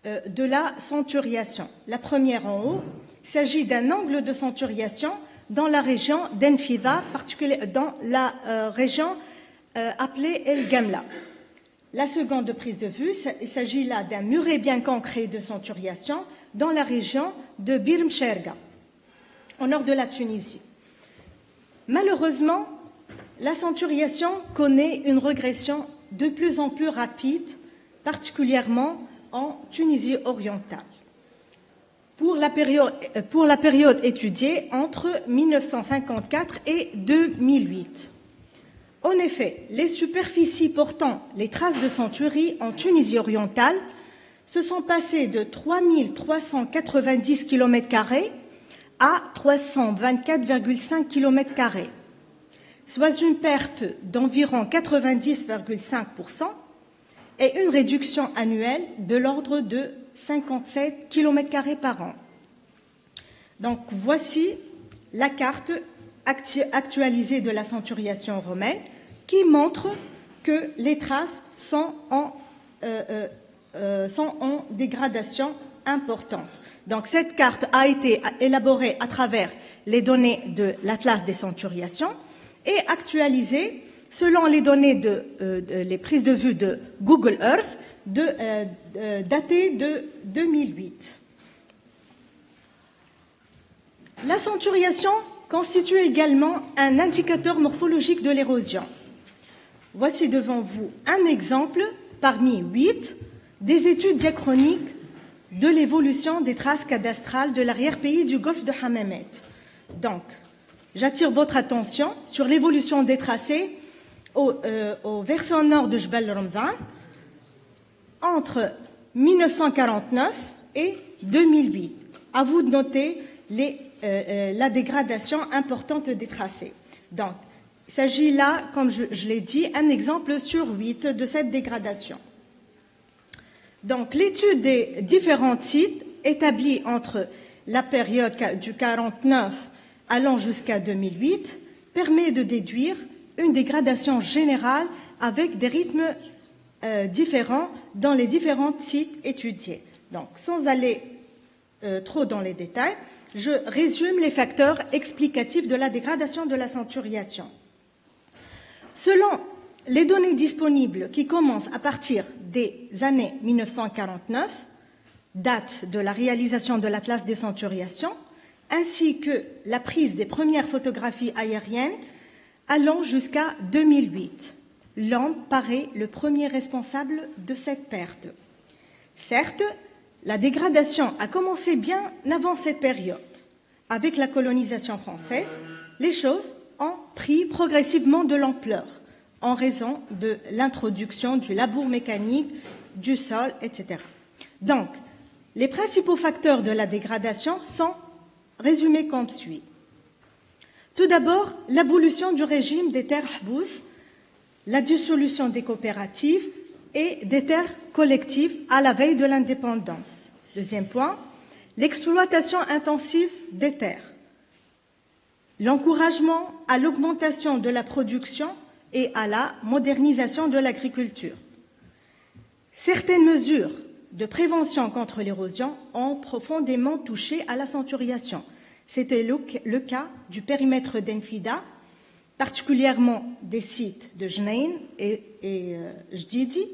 de la centuriation. La première en haut, il s'agit d'un angle de centuriation dans la région d'Enfiva, particulièrement dans la région appelée El Gamla. La seconde prise de vue, il s'agit là d'un muret bien concret de centuriation dans la région de Bir Mcherga, au nord de la Tunisie. Malheureusement, la centuriation connaît une régression de plus en plus rapide, particulièrement en Tunisie orientale. Pour la période étudiée entre 1954 et 2008. En effet, les superficies portant les traces de centurie en Tunisie orientale se sont passées de 3390 km² à 324,5 km², soit une perte d'environ 90,5% et une réduction annuelle de l'ordre de 57 km² par an. Donc, voici la carte actualisée de la centuriation romaine qui montre que les traces sont en dégradation importante. Donc, cette carte a été élaborée à travers les données de l'Atlas des centuriations et actualisée selon les données les prises de vue de Google Earth, datées de 2008. La centuriation constitue également un indicateur morphologique de l'érosion. Voici devant vous un exemple parmi 8 des études diachroniques de l'évolution des traces cadastrales de l'arrière-pays du golfe de Hammamet. Donc, j'attire votre attention sur l'évolution des tracés au versant nord de Jbal Ramdan entre 1949 et 2008. À vous de noter la dégradation importante des tracés. Donc, il s'agit là, comme je l'ai dit, un exemple sur 8 de cette dégradation. Donc, l'étude des différents sites établis entre la période du 49 allant jusqu'à 2008 permet de déduire une dégradation générale avec des rythmes différents dans les différents sites étudiés. Donc, sans aller trop dans les détails, je résume les facteurs explicatifs de la dégradation de la centuriation. Selon les données disponibles qui commencent à partir des années 1949, date de la réalisation de l'Atlas des centuriations, ainsi que la prise des premières photographies aériennes allant jusqu'à 2008. L'homme paraît le premier responsable de cette perte. Certes, la dégradation a commencé bien avant cette période. Avec la colonisation française, les choses ont pris progressivement de l'ampleur en raison de l'introduction du labour mécanique, du sol, etc. Donc, les principaux facteurs de la dégradation sont résumés comme suit. Tout d'abord, l'abolition du régime des terres hbous, la dissolution des coopératives et des terres collectives à la veille de l'indépendance. Deuxième point, l'exploitation intensive des terres, l'encouragement à l'augmentation de la production et à la modernisation de l'agriculture. Certaines mesures de prévention contre l'érosion ont profondément touché à la centuriation. C'était le cas du périmètre d'Enfida, particulièrement des sites de Jnaïn et Jdidi,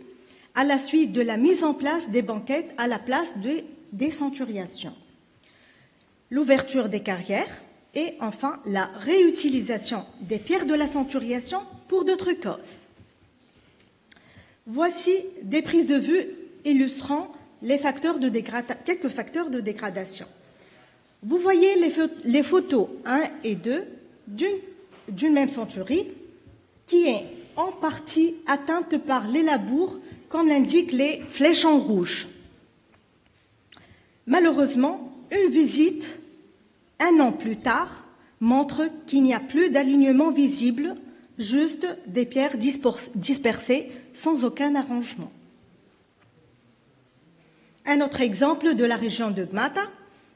à la suite de la mise en place des banquettes à la place des centuriations, l'ouverture des carrières et enfin la réutilisation des pierres de la centuriation pour d'autres causes. Voici des prises de vue illustrant quelques facteurs de dégradation. Vous voyez les photos 1 et 2 d'une même centurie qui est en partie atteinte par les labours, comme l'indiquent les flèches en rouge. Malheureusement, une visite, un an plus tard, montre qu'il n'y a plus d'alignement visible, juste des pierres dispersées sans aucun arrangement. Un autre exemple de la région de Gmata,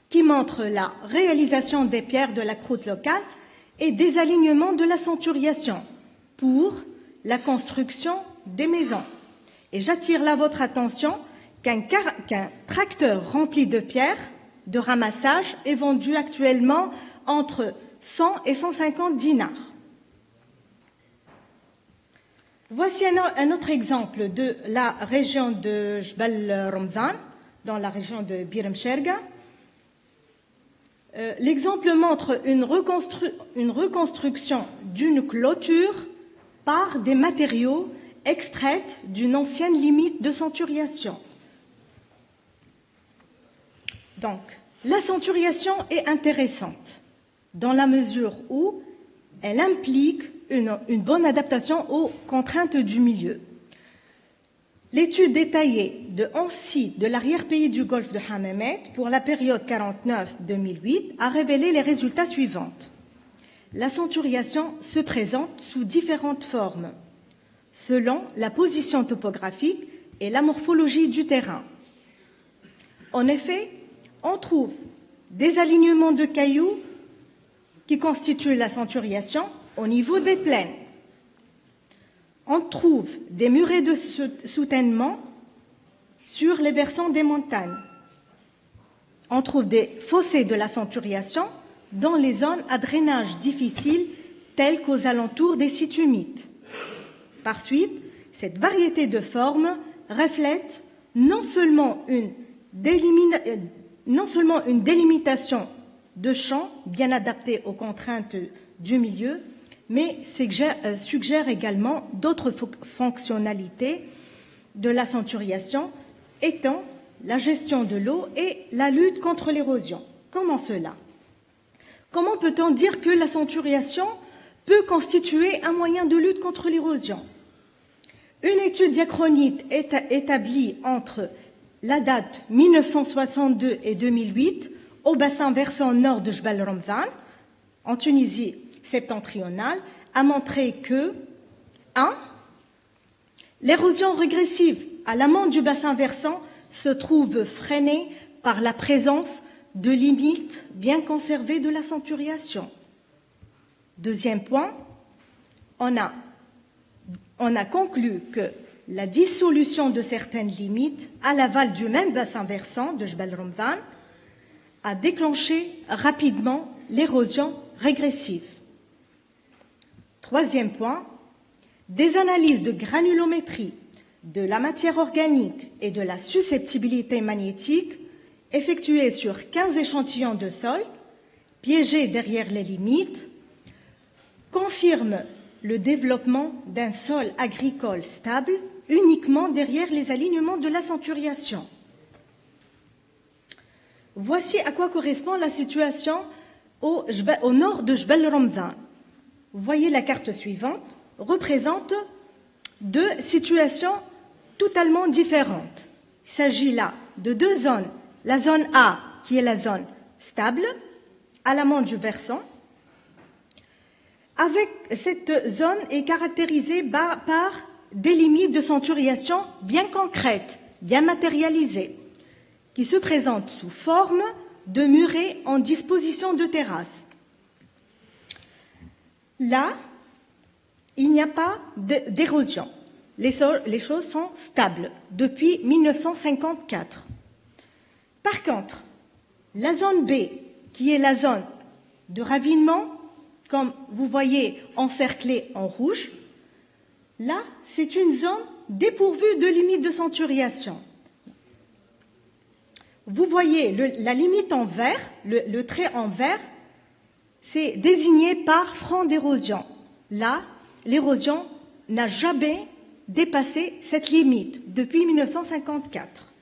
qui montre la réalisation des pierres de la croûte locale et des alignements de la centuriation pour la construction des maisons. Et j'attire là votre attention qu'un tracteur rempli de pierres de ramassage est vendu actuellement entre 100 et 150 dinars. Voici un autre exemple de la région de Jbal Ramdan, dans la région de Bir Msherga. L'exemple montre une reconstruction d'une clôture par des matériaux extraits d'une ancienne limite de centuriation. Donc, la centuriation est intéressante dans la mesure où elle implique une bonne adaptation aux contraintes du milieu. L'étude détaillée de 11 sites de l'arrière-pays du golfe de Hammamet pour la période 49-2008 a révélé les résultats suivants. La centuriation se présente sous différentes formes, selon la position topographique et la morphologie du terrain. En effet, on trouve des alignements de cailloux qui constituent la centuriation au niveau des plaines. On trouve des murets de soutènement sur les versants des montagnes. On trouve des fossés de la centuriation dans les zones à drainage difficile telles qu'aux alentours des sites humides. Par suite, cette variété de formes reflète non seulement une délimitation de champs bien adaptée aux contraintes du milieu, mais suggère également d'autres fonctionnalités de l'accentuation, étant la gestion de l'eau et la lutte contre l'érosion. Comment cela? Comment peut-on dire que l'accentuation peut constituer un moyen de lutte contre l'érosion? Une étude diachronique établie entre la date 1962 et 2008 au bassin versant nord de Jbel Ramzan, en Tunisie septentrionale, a montré que 1. L'érosion régressive à l'amont du bassin versant se trouve freinée par la présence de limites bien conservées de l'accentuation. Deuxième point, on a conclu que la dissolution de certaines limites à l'aval du même bassin versant de Jbel Ramzan a déclenché rapidement l'érosion régressive. Troisième point, des analyses de granulométrie de la matière organique et de la susceptibilité magnétique effectuées sur 15 échantillons de sol piégés derrière les limites confirment le développement d'un sol agricole stable uniquement derrière les alignements de l'accentuation. Voici à quoi correspond la situation au nord de Jbel Ramzan. Vous voyez la carte suivante représente deux situations totalement différentes. Il s'agit là de deux zones. La zone A, qui est la zone stable, à l'amont du versant. Avec cette zone est caractérisée par des limites de centurisation bien concrètes, bien matérialisées, qui se présentent sous forme de murets en disposition de terrasse. Là, il n'y a pas d'érosion. Les choses sont stables depuis 1954. Par contre, la zone B, qui est la zone de ravinement, comme vous voyez encerclée en rouge, là, c'est une zone dépourvue de limite de centurisation. Vous voyez la limite en vert, le trait en vert, c'est désigné par franc d'érosion. Là, l'érosion n'a jamais dépassé cette limite depuis 1954.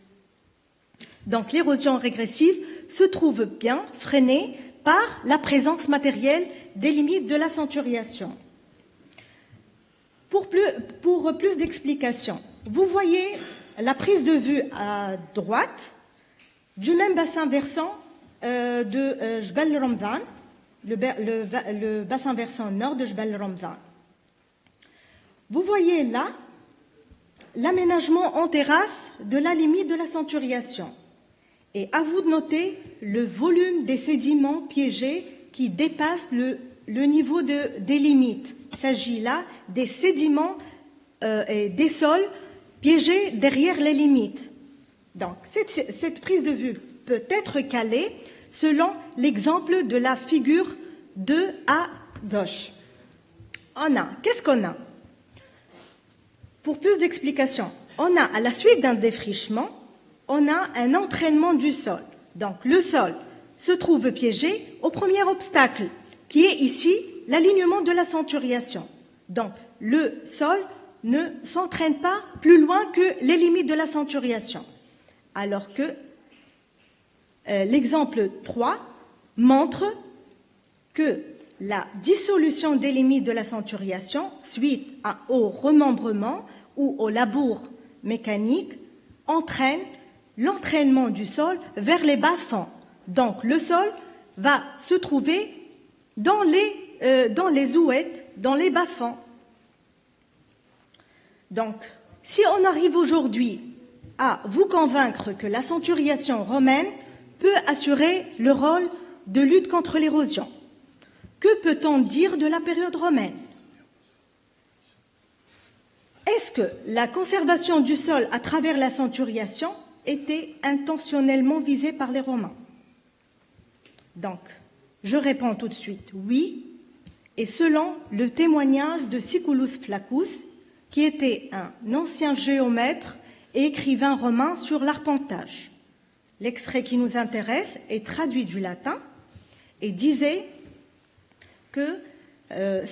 Donc l'érosion régressive se trouve bien freinée par la présence matérielle des limites de l'accentuation. Pour plus d'explications, vous voyez la prise de vue à droite du même bassin versant de Jbel Ramzan, le bassin versant nord de Jbel Ramzan. Vous voyez là l'aménagement en terrasse de la limite de l'accentuation. Et à vous de noter le volume des sédiments piégés qui dépassent le niveau des limites. Il s'agit là des sédiments et des sols piégés derrière les limites. Donc, cette prise de vue peut être calée selon l'exemple de la figure 2 à gauche. Qu'est-ce qu'on a? Pour plus d'explications, on a, à la suite d'un défrichement, on a un entraînement du sol. Donc, le sol se trouve piégé au premier obstacle, qui est ici l'alignement de l'accentuation. Donc, le sol ne s'entraîne pas plus loin que les limites de l'accentuation. Alors que l'exemple 3 montre que la dissolution des limites de l'accentuation suite au remembrement ou au labour mécanique entraîne l'entraînement du sol vers les bas-fonds. Donc le sol va se trouver dans les ouettes, dans les bas-fonds. Donc, si on arrive aujourd'hui à vous convaincre que l'accentuation romaine peut assurer le rôle de lutte contre l'érosion, que peut-on dire de la période romaine? Est-ce que la conservation du sol à travers l'accentuation était intentionnellement visée par les Romains? Donc, je réponds tout de suite oui, et selon le témoignage de Siculus Flaccus, qui était un ancien géomètre et écrivain romain sur l'arpentage. L'extrait qui nous intéresse est traduit du latin et disait que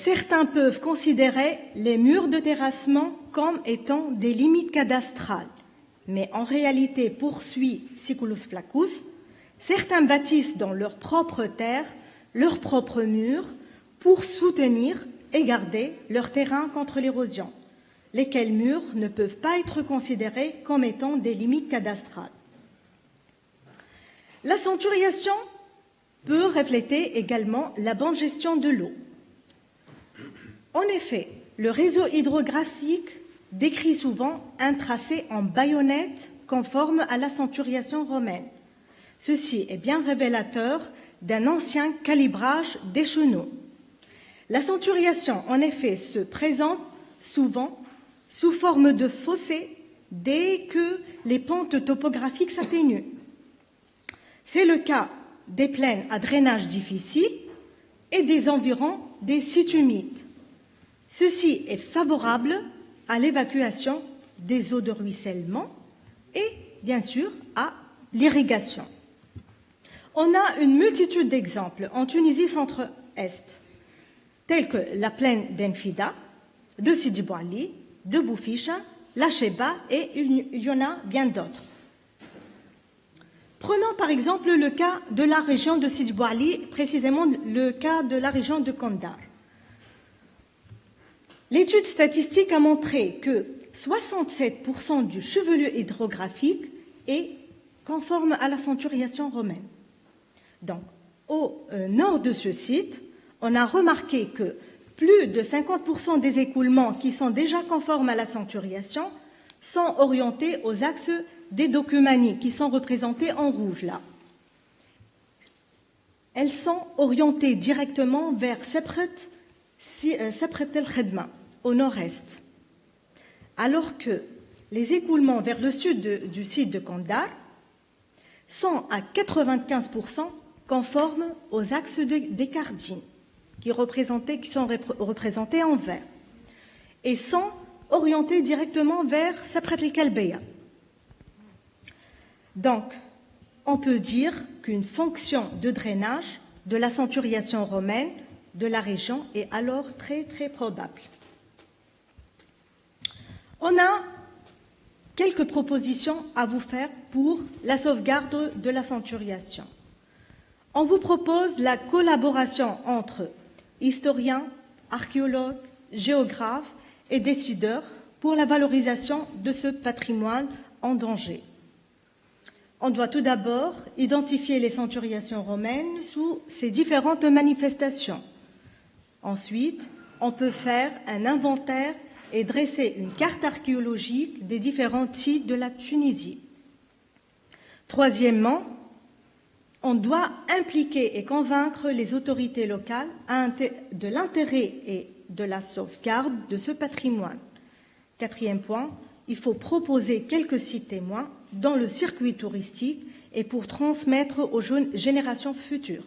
certains peuvent considérer les murs de terrassement comme étant des limites cadastrales, mais en réalité, poursuit Siculus Flaccus, certains bâtissent dans leur propre terre, leurs propres murs, pour soutenir et garder leur terrain contre l'érosion, lesquels murs ne peuvent pas être considérés comme étant des limites cadastrales. La centuriation peut refléter également la bonne gestion de l'eau. En effet, le réseau hydrographique décrit souvent un tracé en baïonnette conforme à la centuriation romaine. Ceci est bien révélateur d'un ancien calibrage des chenaux. La centuriation, en effet, se présente souvent sous forme de fossé dès que les pentes topographiques s'atténuent. C'est le cas des plaines à drainage difficile et des environs des sites humides. Ceci est favorable à l'évacuation des eaux de ruissellement et, bien sûr, à l'irrigation. On a une multitude d'exemples en Tunisie centre-est, tels que la plaine d'Enfida, de Sidi Bou Ali, de Boufisha, la Cheba et il y en a bien d'autres. Prenons par exemple le cas de la région de Sidi Bou Ali, précisément le cas de la région de Kandar. L'étude statistique a montré que 67% du chevelu hydrographique est conforme à la centuriation romaine. Donc, au nord de ce site, on a remarqué que plus de 50% des écoulements qui sont déjà conformes à la centuriation sont orientés aux axes des documanies qui sont représentés en rouge là. Elles sont orientées directement vers Sepret el-Khedma, au nord-est, alors que les écoulements vers le sud du site de Kandar sont à 95% conformes aux axes des Cardines, qui sont représentés en vert, et sont orientés directement vers Sepret el-Kalbeya. Donc, on peut dire qu'une fonction de drainage de la centuriation romaine de la région est alors très très probable. On a quelques propositions à vous faire pour la sauvegarde de la centuriation. On vous propose la collaboration entre historiens, archéologues, géographes et décideurs pour la valorisation de ce patrimoine en danger. On doit tout d'abord identifier les centuriations romaines sous ces différentes manifestations. Ensuite, on peut faire un inventaire et dresser une carte archéologique des différents sites de la Tunisie. Troisièmement, on doit impliquer et convaincre les autorités locales de l'intérêt et de la sauvegarde de ce patrimoine. Quatrième point, il faut proposer quelques sites témoins dans le circuit touristique et pour transmettre aux générations futures.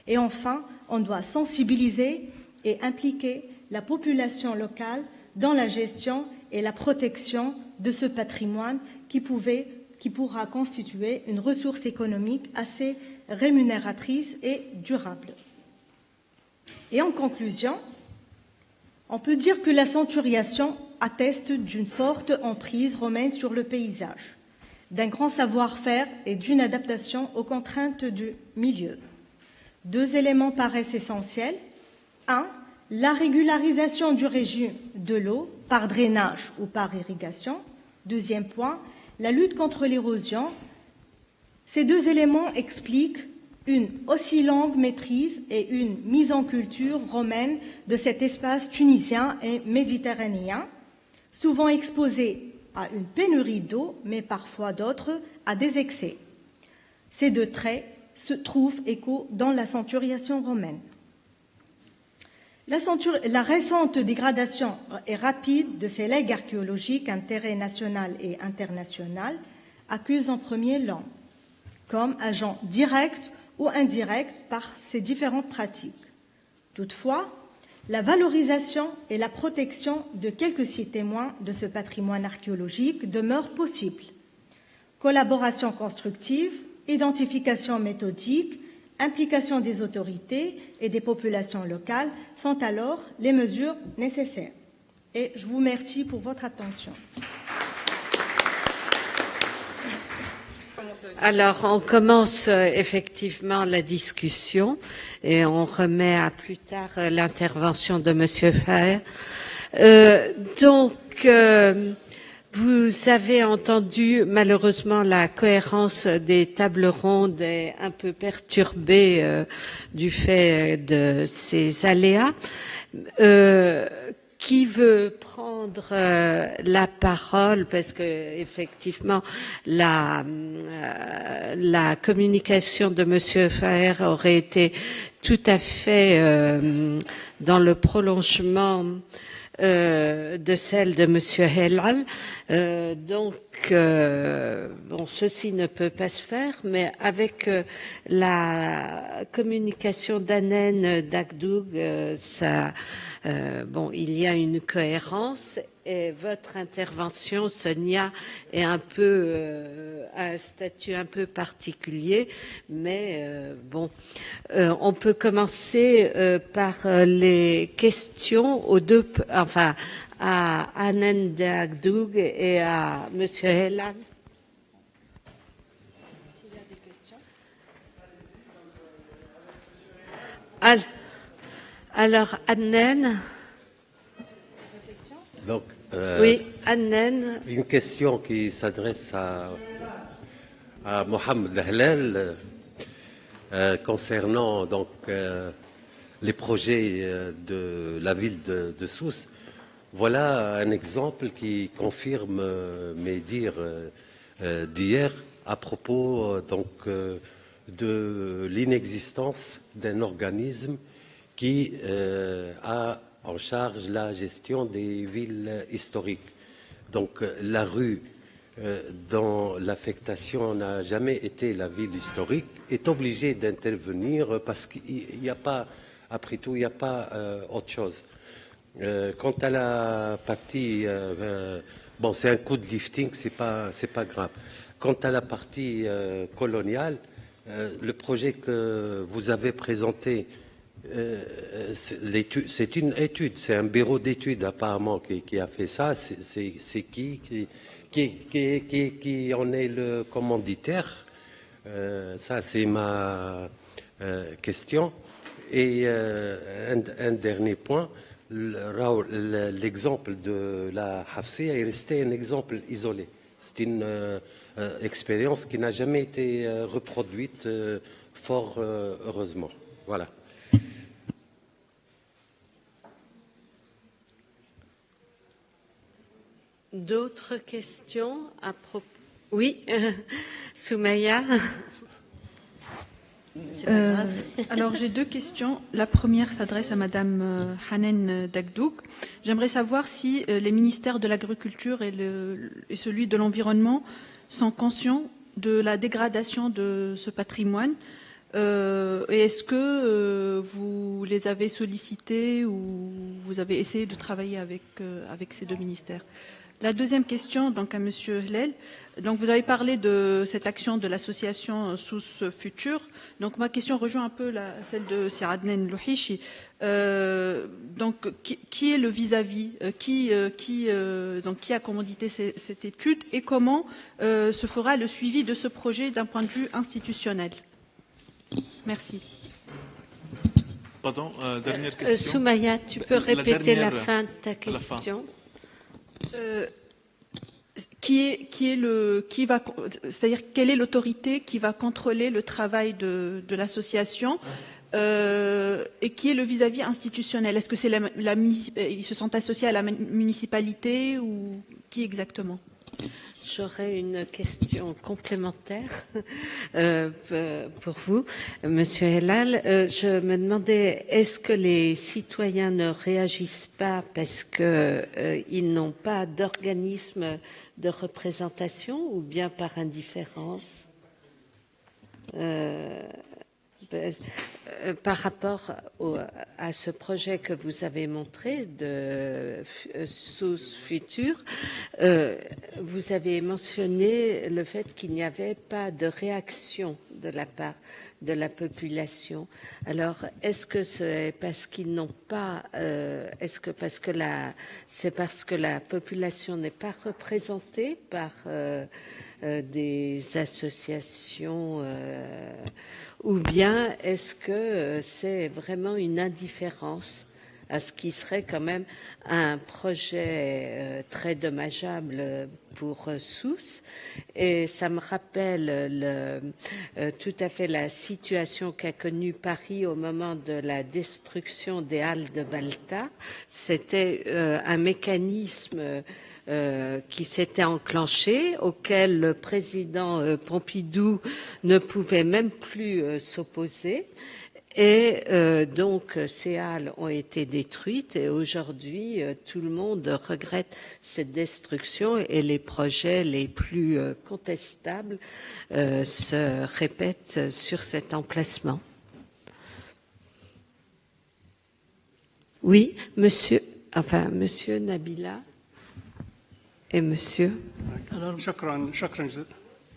Et enfin, on doit sensibiliser et impliquer la population locale dans la gestion et la protection de ce patrimoine qui pourra constituer une ressource économique assez rémunératrice et durable. Et en conclusion, on peut dire que la centuriation atteste d'une forte emprise romaine sur le paysage, d'un grand savoir-faire et d'une adaptation aux contraintes du milieu. Deux éléments paraissent essentiels. Un, la régularisation du régime de l'eau par drainage ou par irrigation. Deuxième point, la lutte contre l'érosion. Ces deux éléments expliquent une aussi longue maîtrise et une mise en culture romaine de cet espace tunisien et méditerranéen, souvent exposé à une pénurie d'eau, mais parfois d'autres à des excès. Ces deux traits se trouvent écho dans la centuriation romaine. La récente dégradation et rapide de ces legs archéologiques d'intérêt national et international accuse en premier l'homme, comme agent direct ou indirect par ces différentes pratiques. Toutefois, la valorisation et la protection de quelques sites témoins de ce patrimoine archéologique demeure possible. Collaboration constructive, identification méthodique, implication des autorités et des populations locales sont alors les mesures nécessaires. Et je vous remercie pour votre attention. Alors, on commence effectivement la discussion et on remet à plus tard l'intervention de Monsieur Faher. Vous avez entendu, malheureusement, la cohérence des tables rondes est un peu perturbée du fait de ces aléas. Qui veut prendre la parole, parce que effectivement la communication de Monsieur Faher aurait été tout à fait dans le prolongement de celle de Monsieur Helal. Bon, ceci ne peut pas se faire, mais avec la communication d'Anen Dagdoug, bon, il y a une cohérence. Et votre intervention, Sonia, est un peu à un statut un peu particulier, mais bon, on peut commencer par les questions aux deux, enfin, à Anen Dagdoug et à Monsieur Helal. S'il y a des questions. Alors, Anen. Donc, oui, Anen. une question qui s'adresse à Mohamed Helal concernant donc les projets de la ville de Sousse. Voilà un exemple qui confirme mes dires d'hier à propos donc de l'inexistence d'un organisme qui a en charge la gestion des villes historiques. Donc la rue dont l'affectation n'a jamais été la ville historique est obligée d'intervenir parce qu'il n'y a pas, après tout, il n'y a pas autre chose. Quant à la partie, bon, c'est un coup de lifting, c'est pas grave. Quant à la partie coloniale, le projet que vous avez présenté, c'est une étude, c'est un bureau d'études apparemment qui a fait ça. C'est qui en est le commanditaire? Ça, c'est ma question. Et un dernier point, l'exemple de la Hafsia est resté un exemple isolé. C'est une expérience qui n'a jamais été reproduite, fort heureusement. Voilà. D'autres questions à propos? Oui, Soumaya. Alors j'ai deux questions. La première s'adresse à Madame Hanen Dagdoug. J'aimerais savoir si les ministères de l'Agriculture et celui de l'Environnement sont conscients de la dégradation de ce patrimoine. Et est-ce que vous les avez sollicités ou vous avez essayé de travailler avec ces deux ministères? La deuxième question, donc à Monsieur Helal. Donc vous avez parlé de cette action de l'association Sousse Futur. Donc ma question rejoint un peu celle de Sir Adnan Louhichi. Donc qui est le vis-à-vis, qui a commandité cette étude et comment se fera le suivi de ce projet d'un point de vue institutionnel? Merci. Pardon, dernière question. Soumaya, tu peux répéter la fin de ta question? C'est-à-dire quelle est l'autorité qui va contrôler le travail de l'association et qui est le vis-à-vis institutionnel? Est-ce que c'est ils se sont associés à la municipalité ou qui exactement? J'aurais une question complémentaire pour vous, Monsieur Helal. Je me demandais, est-ce que les citoyens ne réagissent pas parce qu'ils n'ont pas d'organisme de représentation ou bien par indifférence? Par rapport à ce projet que vous avez montré de Sousse Futur, vous avez mentionné le fait qu'il n'y avait pas de réaction de la part de la population. Alors, est-ce que c'est parce qu'ils n'ont pas, c'est parce que la population n'est pas représentée par des associations, ou bien est-ce que c'est vraiment une indifférence à ce qui serait quand même un projet très dommageable pour Sousse? Et ça me rappelle tout à fait la situation qu'a connue Paris au moment de la destruction des Halles de Balta. C'était un mécanisme qui s'était enclenché, auquel le président Pompidou ne pouvait même plus s'opposer. Et donc ces halles ont été détruites et aujourd'hui tout le monde regrette cette destruction et les projets les plus contestables se répètent sur cet emplacement. Oui, monsieur Nabila et monsieur.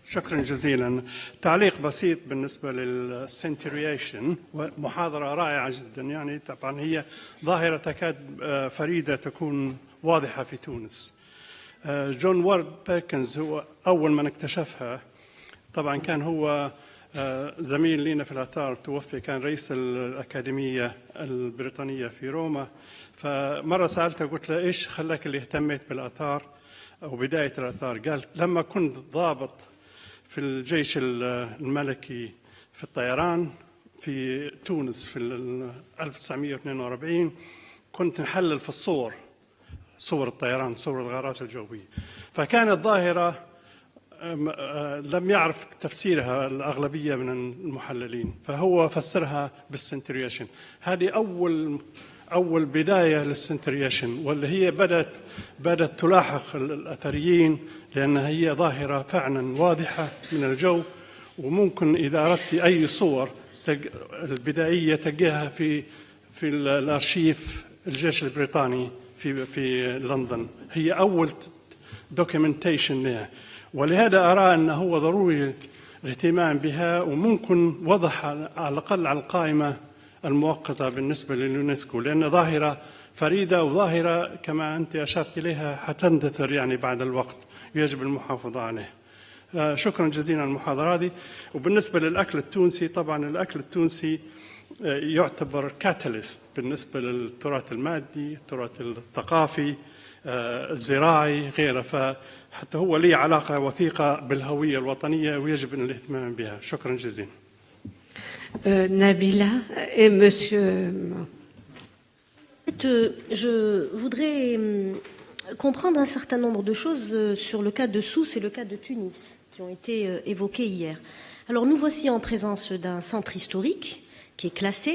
شكرا جزيلا. تعليق بسيط بالنسبة للسنتريشن، محاضرة رائعة جدا. يعني طبعا هي ظاهرة تكاد فريدة تكون واضحة في تونس. جون وارد بيركنز هو أول من اكتشفها. طبعا كان هو زميل لنا في الآثار، توفي، كان رئيس الأكاديمية البريطانية في روما. فمرة سألته قلت له إيش خلاك اللي اهتميت بالآثار أو بداية الآثار؟ قال لما كنت ضابط في الجيش الملكي في الطيران في تونس في 1942 كنت نحلل في صور الطيران، صور الغارات الجوية. فكانت ظاهرة لم يعرف تفسيرها الأغلبية من المحللين، فهو فسرها بالسنتريشن. هذه أول بداية للسنتريشن، واللي هي بدأت تلاحق الأثريين، لأن هي ظاهرة فعلا واضحة من الجو. وممكن إذا أردت أي صور البدائية تلقاها في الأرشيف الجيش البريطاني في لندن. هي أول دوكيومنتيشن لها، ولهذا أرى أنه هو ضروري الاهتمام بها، وممكن وضعها على الأقل على القائمة المؤقتة بالنسبة لليونسكو، لأن ظاهرة فريدة وظاهرة كما أنت أشرت إليها حتندثر يعني بعد الوقت، يجب المحافظة عليه. شكرا جزيلا على المحاضرة هذه. وبالنسبة للأكل التونسي، طبعا الأكل التونسي يعتبر كاتاليست بالنسبة للتراث المادي، التراث الثقافي، الزراعي، غيره. فحتى هو ليه علاقة وثيقة بالهوية الوطنية ويجب الاهتمام بها. شكرا جزيلا. Nabila et monsieur. Je voudrais comprendre un certain nombre de choses sur le cas de Sousse et le cas de Tunis qui ont été évoqués hier. Alors nous voici en présence d'un centre historique qui est classé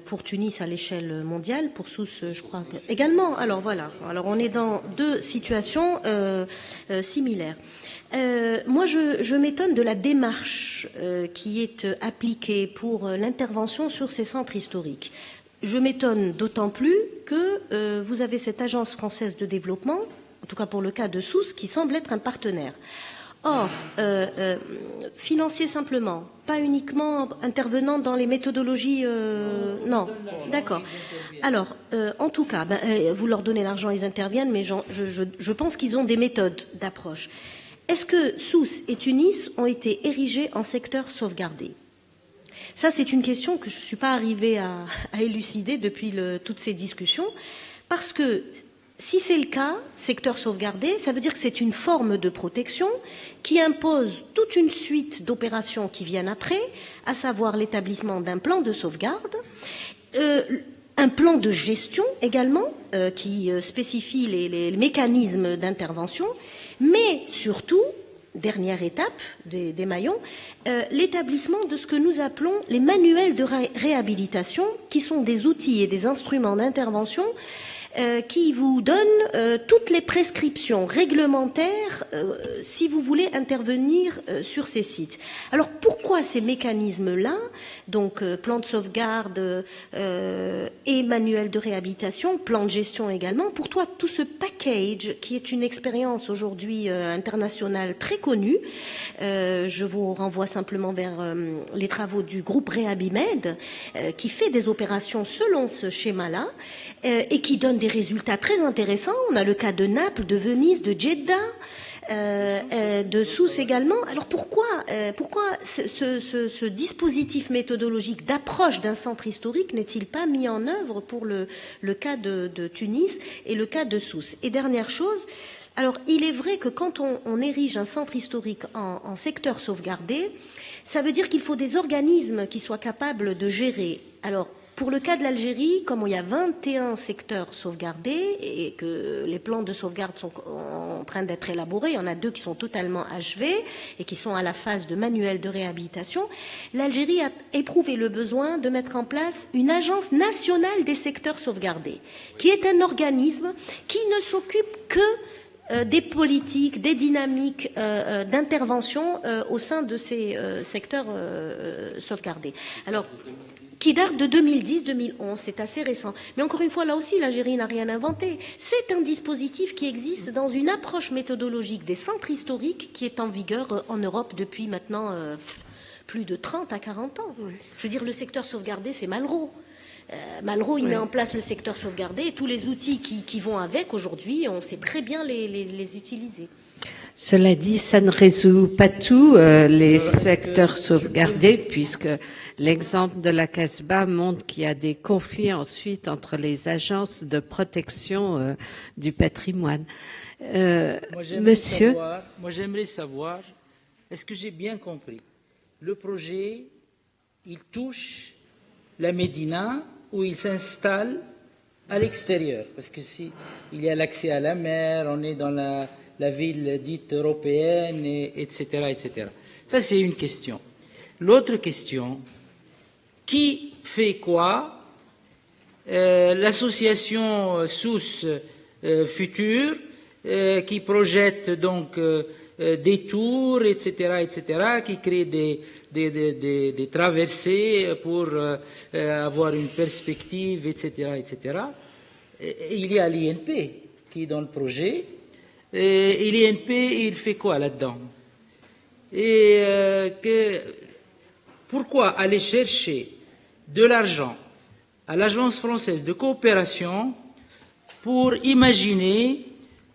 pour Tunis à l'échelle mondiale, pour Sousse je crois également. Alors voilà, alors on est dans deux situations similaires. Moi, je m'étonne de la démarche qui est appliquée pour l'intervention sur ces centres historiques. Je m'étonne d'autant plus que vous avez cette agence française de développement, en tout cas pour le cas de Sousse, qui semble être un partenaire. Or, financier simplement, pas uniquement intervenant dans les méthodologies... non, d'accord. Alors, en tout cas, vous leur donnez l'argent, ils interviennent, mais je pense qu'ils ont des méthodes d'approche. Est-ce que Sousse et Tunis ont été érigés en secteur sauvegardé? Ça, c'est une question que je ne suis pas arrivée à élucider depuis toutes ces discussions, parce que si c'est le cas, secteur sauvegardé, ça veut dire que c'est une forme de protection qui impose toute une suite d'opérations qui viennent après, à savoir l'établissement d'un plan de sauvegarde, un plan de gestion également, qui spécifie les mécanismes d'intervention, mais surtout, dernière étape des maillons, l'établissement de ce que nous appelons les manuels de réhabilitation, qui sont des outils et des instruments d'intervention qui vous donne toutes les prescriptions réglementaires si vous voulez intervenir sur ces sites. Alors pourquoi ces mécanismes-là, donc plan de sauvegarde et manuel de réhabilitation, plan de gestion également, pour toi tout ce package qui est une expérience aujourd'hui internationale très connue, je vous renvoie simplement vers les travaux du groupe Rehabimed qui fait des opérations selon ce schéma-là et qui donne des résultats très intéressants. On a le cas de Naples, de Venise, de Jeddah, de Sousse également. Alors pourquoi ce dispositif méthodologique d'approche d'un centre historique n'est-il pas mis en œuvre pour le cas de Tunis et le cas de Sousse? Et dernière chose, alors il est vrai que quand on érige un centre historique en secteur sauvegardé, ça veut dire qu'il faut des organismes qui soient capables de gérer. Alors, pour le cas de l'Algérie, comme il y a 21 secteurs sauvegardés et que les plans de sauvegarde sont en train d'être élaborés, il y en a 2 qui sont totalement achevés et qui sont à la phase de manuel de réhabilitation, l'Algérie a éprouvé le besoin de mettre en place une agence nationale des secteurs sauvegardés, qui est un organisme qui ne s'occupe que des politiques, des dynamiques d'intervention au sein de ces secteurs sauvegardés. Alors, qui date de 2010-2011, c'est assez récent. Mais encore une fois, là aussi, l'Algérie n'a rien inventé. C'est un dispositif qui existe dans une approche méthodologique des centres historiques qui est en vigueur en Europe depuis maintenant plus de 30 à 40 ans. Je veux dire, le secteur sauvegardé, c'est Malraux. Malraux, il met en place le secteur sauvegardé et tous les outils qui vont avec, aujourd'hui, on sait très bien les utiliser. Cela dit, ça ne résout pas tout les secteurs sauvegardés, puisque l'exemple de la Casbah montre qu'il y a des conflits ensuite entre les agences de protection du patrimoine. Monsieur, moi j'aimerais savoir, est-ce que j'ai bien compris? Le projet, il touche la Médina où il s'installe à l'extérieur, parce que si il y a l'accès à la mer, on est dans la ville dite européenne, etc., etc. Ça, c'est une question. L'autre question, qui fait quoi? L'association Sousse Future, qui projette donc des tours, etc., etc., qui crée des traversées pour avoir une perspective, etc., etc. Il y a l'INP qui est dans le projet. Et l'INP, il fait quoi là-dedans? Pourquoi aller chercher de l'argent à l'Agence française de coopération pour imaginer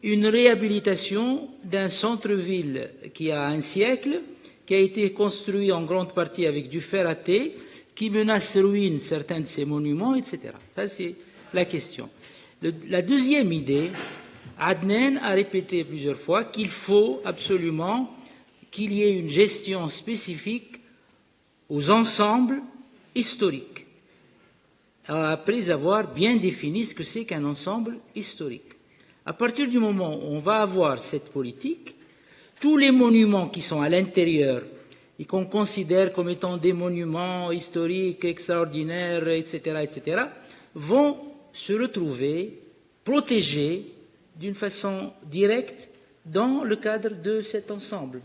une réhabilitation d'un centre-ville qui a un siècle, qui a été construit en grande partie avec du fer à thé, qui menace ruine certains de ces monuments, etc. Ça, c'est la question. La deuxième idée, Adnan a répété plusieurs fois qu'il faut absolument qu'il y ait une gestion spécifique aux ensembles historiques, après avoir bien défini ce que c'est qu'un ensemble historique. À partir du moment où on va avoir cette politique, tous les monuments qui sont à l'intérieur et qu'on considère comme étant des monuments historiques extraordinaires, etc., etc., vont se retrouver protégés d'une façon directe dans le cadre de cet ensemble.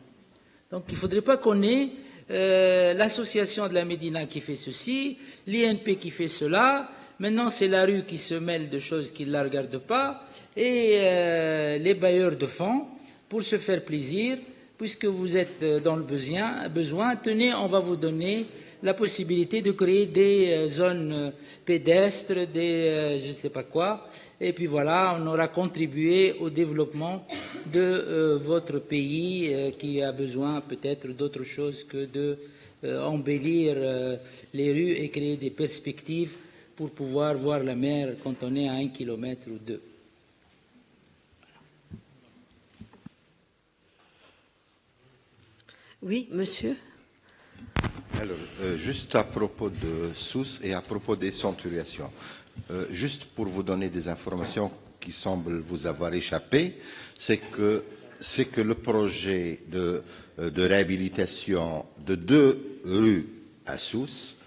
Donc il ne faudrait pas qu'on ait l'association de la Médina qui fait ceci, l'INP qui fait cela, maintenant c'est la rue qui se mêle de choses qui ne la regardent pas, et les bailleurs de fonds, pour se faire plaisir, puisque vous êtes dans le besoin, tenez, on va vous donner la possibilité de créer des zones pédestres, je ne sais pas quoi, et puis voilà, on aura contribué au développement de votre pays qui a besoin peut-être d'autre chose que de embellir les rues et créer des perspectives pour pouvoir voir la mer quand on est à 1 kilomètre ou 2. Oui, monsieur. Alors, juste à propos de Sousse et à propos des centuriations, juste pour vous donner des informations qui semblent vous avoir échappé, c'est que le projet de réhabilitation de 2 rues à Sousse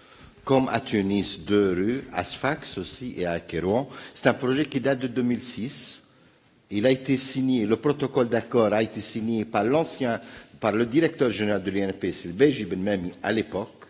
comme à Tunis, 2 rues, à Sfax aussi et à Kérouan. C'est un projet qui date de 2006. Il a été signé, le protocole d'accord a été signé par le directeur général de l'INP, c'est le Beji Ben Mami, à l'époque.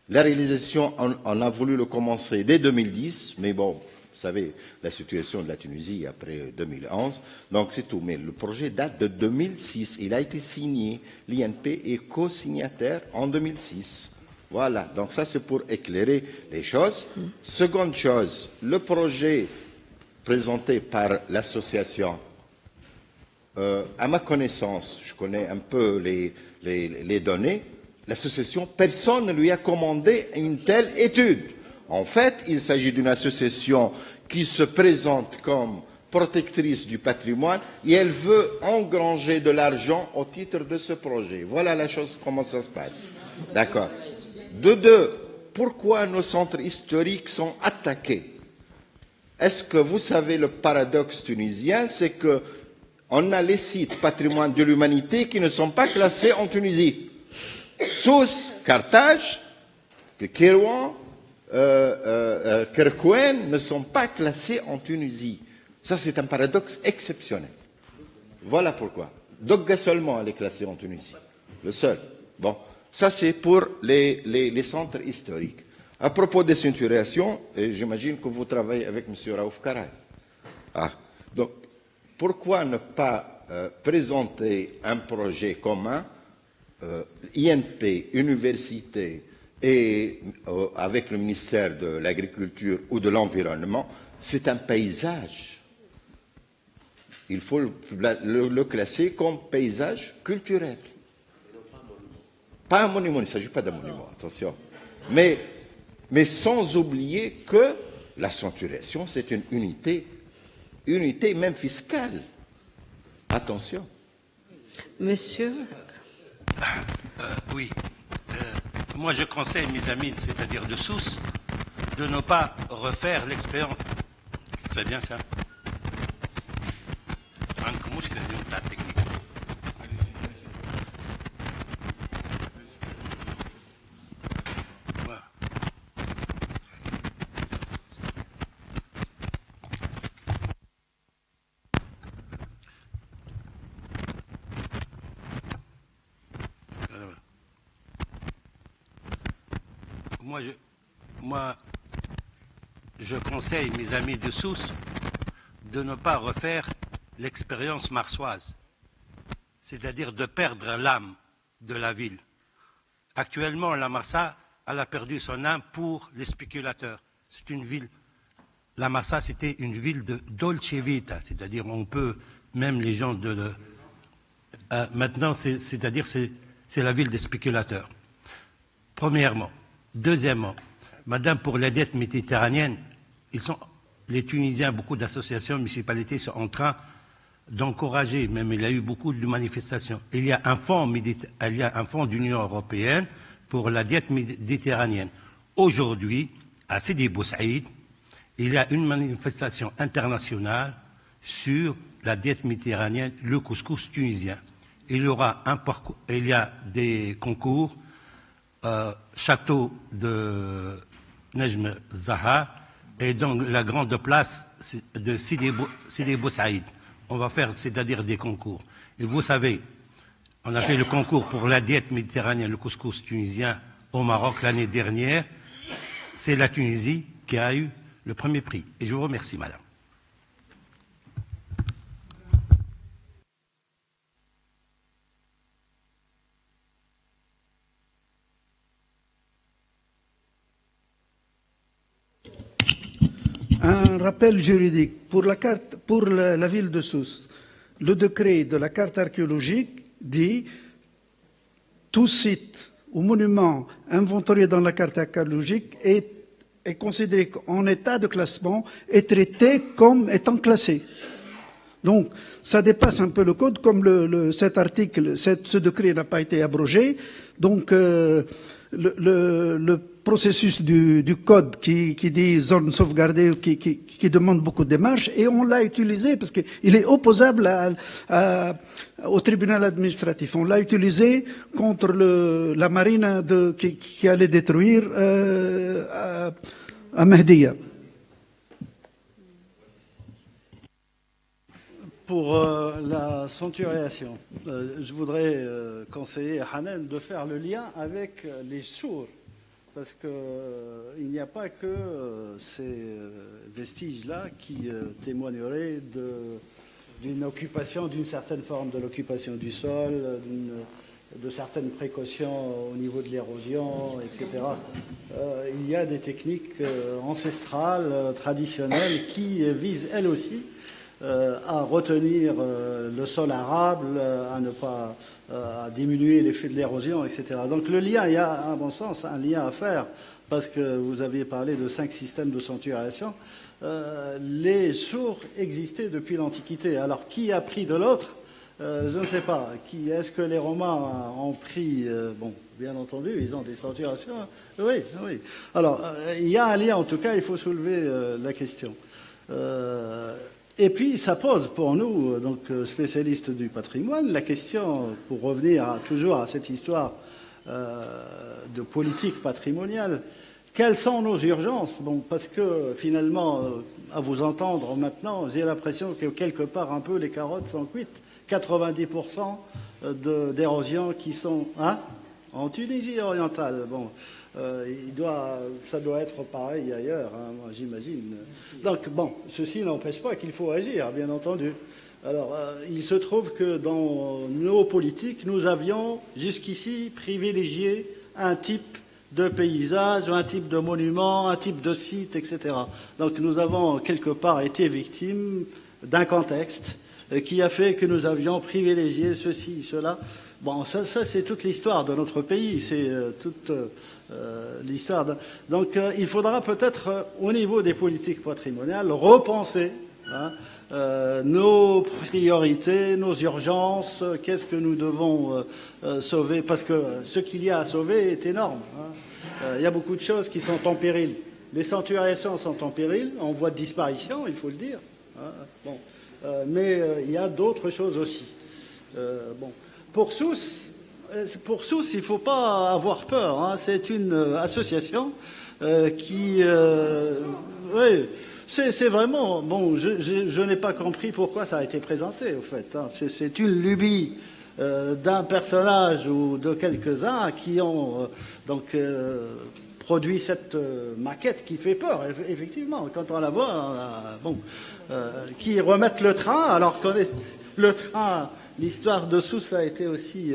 La réalisation, on a voulu le commencer dès 2010, mais bon, vous savez, la situation de la Tunisie après 2011, donc c'est tout. Mais le projet date de 2006. Il a été signé, l'INP est co-signataire en 2006. Voilà, donc ça c'est pour éclairer les choses. Seconde chose, le projet présenté par l'association, à ma connaissance, je connais un peu les données, l'association, personne ne lui a commandé une telle étude. En fait, il s'agit d'une association qui se présente comme protectrice du patrimoine et elle veut engranger de l'argent au titre de ce projet. Voilà la chose, comment ça se passe. D'accord. De deux, pourquoi nos centres historiques sont attaqués? Est-ce que vous savez le paradoxe tunisien, c'est que on a les sites patrimoine de l'humanité qui ne sont pas classés en Tunisie. Sousse, Carthage, Kérouan, Kerkouen ne sont pas classés en Tunisie. Ça, c'est un paradoxe exceptionnel. Voilà pourquoi. Dogga seulement elle est classée en Tunisie. Le seul. Bon, ça c'est pour les centres historiques. À propos des ceinturations, j'imagine que vous travaillez avec M. Raouf Karay. Ah, donc, pourquoi ne pas présenter un projet commun, INP, université, et avec le ministère de l'Agriculture ou de l'Environnement? C'est un paysage. Il faut le classer comme paysage culturel. Pas un monument, il ne s'agit pas d'un monument, attention. Mais sans oublier que la centuration, c'est une unité même fiscale. Attention. Monsieur. Oui. Moi, je conseille mes amis, c'est-à-dire de Sousse, de ne pas refaire l'expérience. C'est bien ça. Moi, je conseille mes amis de Sousse de ne pas refaire l'expérience marsoise, c'est-à-dire de perdre l'âme de la ville. Actuellement, la Marsa, elle a perdu son âme pour les spéculateurs. C'est une ville, la Marsa, c'était une ville de dolce vita, c'est-à-dire on peut, même les gens de... maintenant, c'est-à-dire c'est la ville des spéculateurs. Premièrement. Deuxièmement, Madame, pour la dette méditerranéenne, les Tunisiens, beaucoup d'associations, municipalités sont en train d'encourager, même il y a eu beaucoup de manifestations. Il y a un fonds d'Union européenne pour la dette méditerranéenne. Aujourd'hui, à Sidi Bou Saïd, il y a une manifestation internationale sur la dette méditerranéenne, le couscous tunisien. Il y a des concours. Château de Nejm Zaha et donc la grande place de Sidi Bou Saïd. On va faire, c'est-à-dire des concours. Et vous savez, on a fait le concours pour la diète méditerranéenne, le couscous tunisien au Maroc l'année dernière. C'est la Tunisie qui a eu le premier prix. Et je vous remercie, madame. Un rappel juridique pour la ville de Sousse. Le décret de la carte archéologique dit tout site ou monument inventorié dans la carte archéologique est considéré en état de classement et traité comme étant classé. Donc, ça dépasse un peu le code, comme cet article, ce décret n'a pas été abrogé. Donc, le processus du code qui dit zone sauvegardée, qui demande beaucoup de démarches, et on l'a utilisé parce qu'il est opposable au tribunal administratif. On l'a utilisé contre la marine qui allait détruire à Mehdiya. Pour la sanctuarisation, je voudrais conseiller à Hanen de faire le lien avec les sourds, parce qu'il n'y a pas que ces vestiges-là qui témoigneraient d'une occupation, d'une certaine forme de l'occupation du sol, de certaines précautions au niveau de l'érosion, etc. Il y a des techniques ancestrales, traditionnelles, qui visent elles aussi à retenir le sol arable, à ne pas à diminuer l'effet de l'érosion, etc. Donc le lien, il y a à mon sens un lien à faire, parce que vous aviez parlé de 5 systèmes de sanctuarisation. Les sourds existaient depuis l'Antiquité. Alors qui a pris de l'autre? Je ne sais pas. Est-ce que les Romains ont pris bon, bien entendu, ils ont des sanctuarisations. Oui, oui. Alors il y a un lien, en tout cas, il faut soulever la question. Et puis, ça pose pour nous, donc spécialistes du patrimoine, la question, pour revenir toujours à cette histoire de politique patrimoniale, quelles sont nos urgences? Bon, parce que finalement, à vous entendre maintenant, j'ai l'impression que quelque part un peu les carottes sont cuites. 90% d'érosion qui sont en Tunisie orientale. Bon. Ça doit être pareil ailleurs, hein, moi j'imagine. Donc bon, ceci n'empêche pas qu'il faut agir, bien entendu. Alors, il se trouve que dans nos politiques, nous avions jusqu'ici privilégié un type de paysage, un type de monument, un type de site, etc. Donc nous avons quelque part été victimes d'un contexte qui a fait que nous avions privilégié ceci, cela. Bon, ça c'est toute l'histoire de notre pays, c'est toute l'histoire. Donc il faudra peut-être, au niveau des politiques patrimoniales, repenser nos priorités, nos urgences, qu'est-ce que nous devons sauver, parce que ce qu'il y a à sauver est énorme. Il y a beaucoup de choses qui sont en péril. Les sanctuarisations sont en péril, en voie de disparition, il faut le dire. Bon. Mais il y a d'autres choses aussi. Bon. Pour Sousse, il ne faut pas avoir peur. Hein. C'est une association qui... oui, c'est vraiment... Bon, je n'ai pas compris pourquoi ça a été présenté, au fait. Hein. C'est une lubie d'un personnage ou de quelques-uns qui ont produit cette maquette qui fait peur, effectivement. Quand on la voit, qui remettent le train, alors qu'on est... Le train... L'histoire de Sousse a été aussi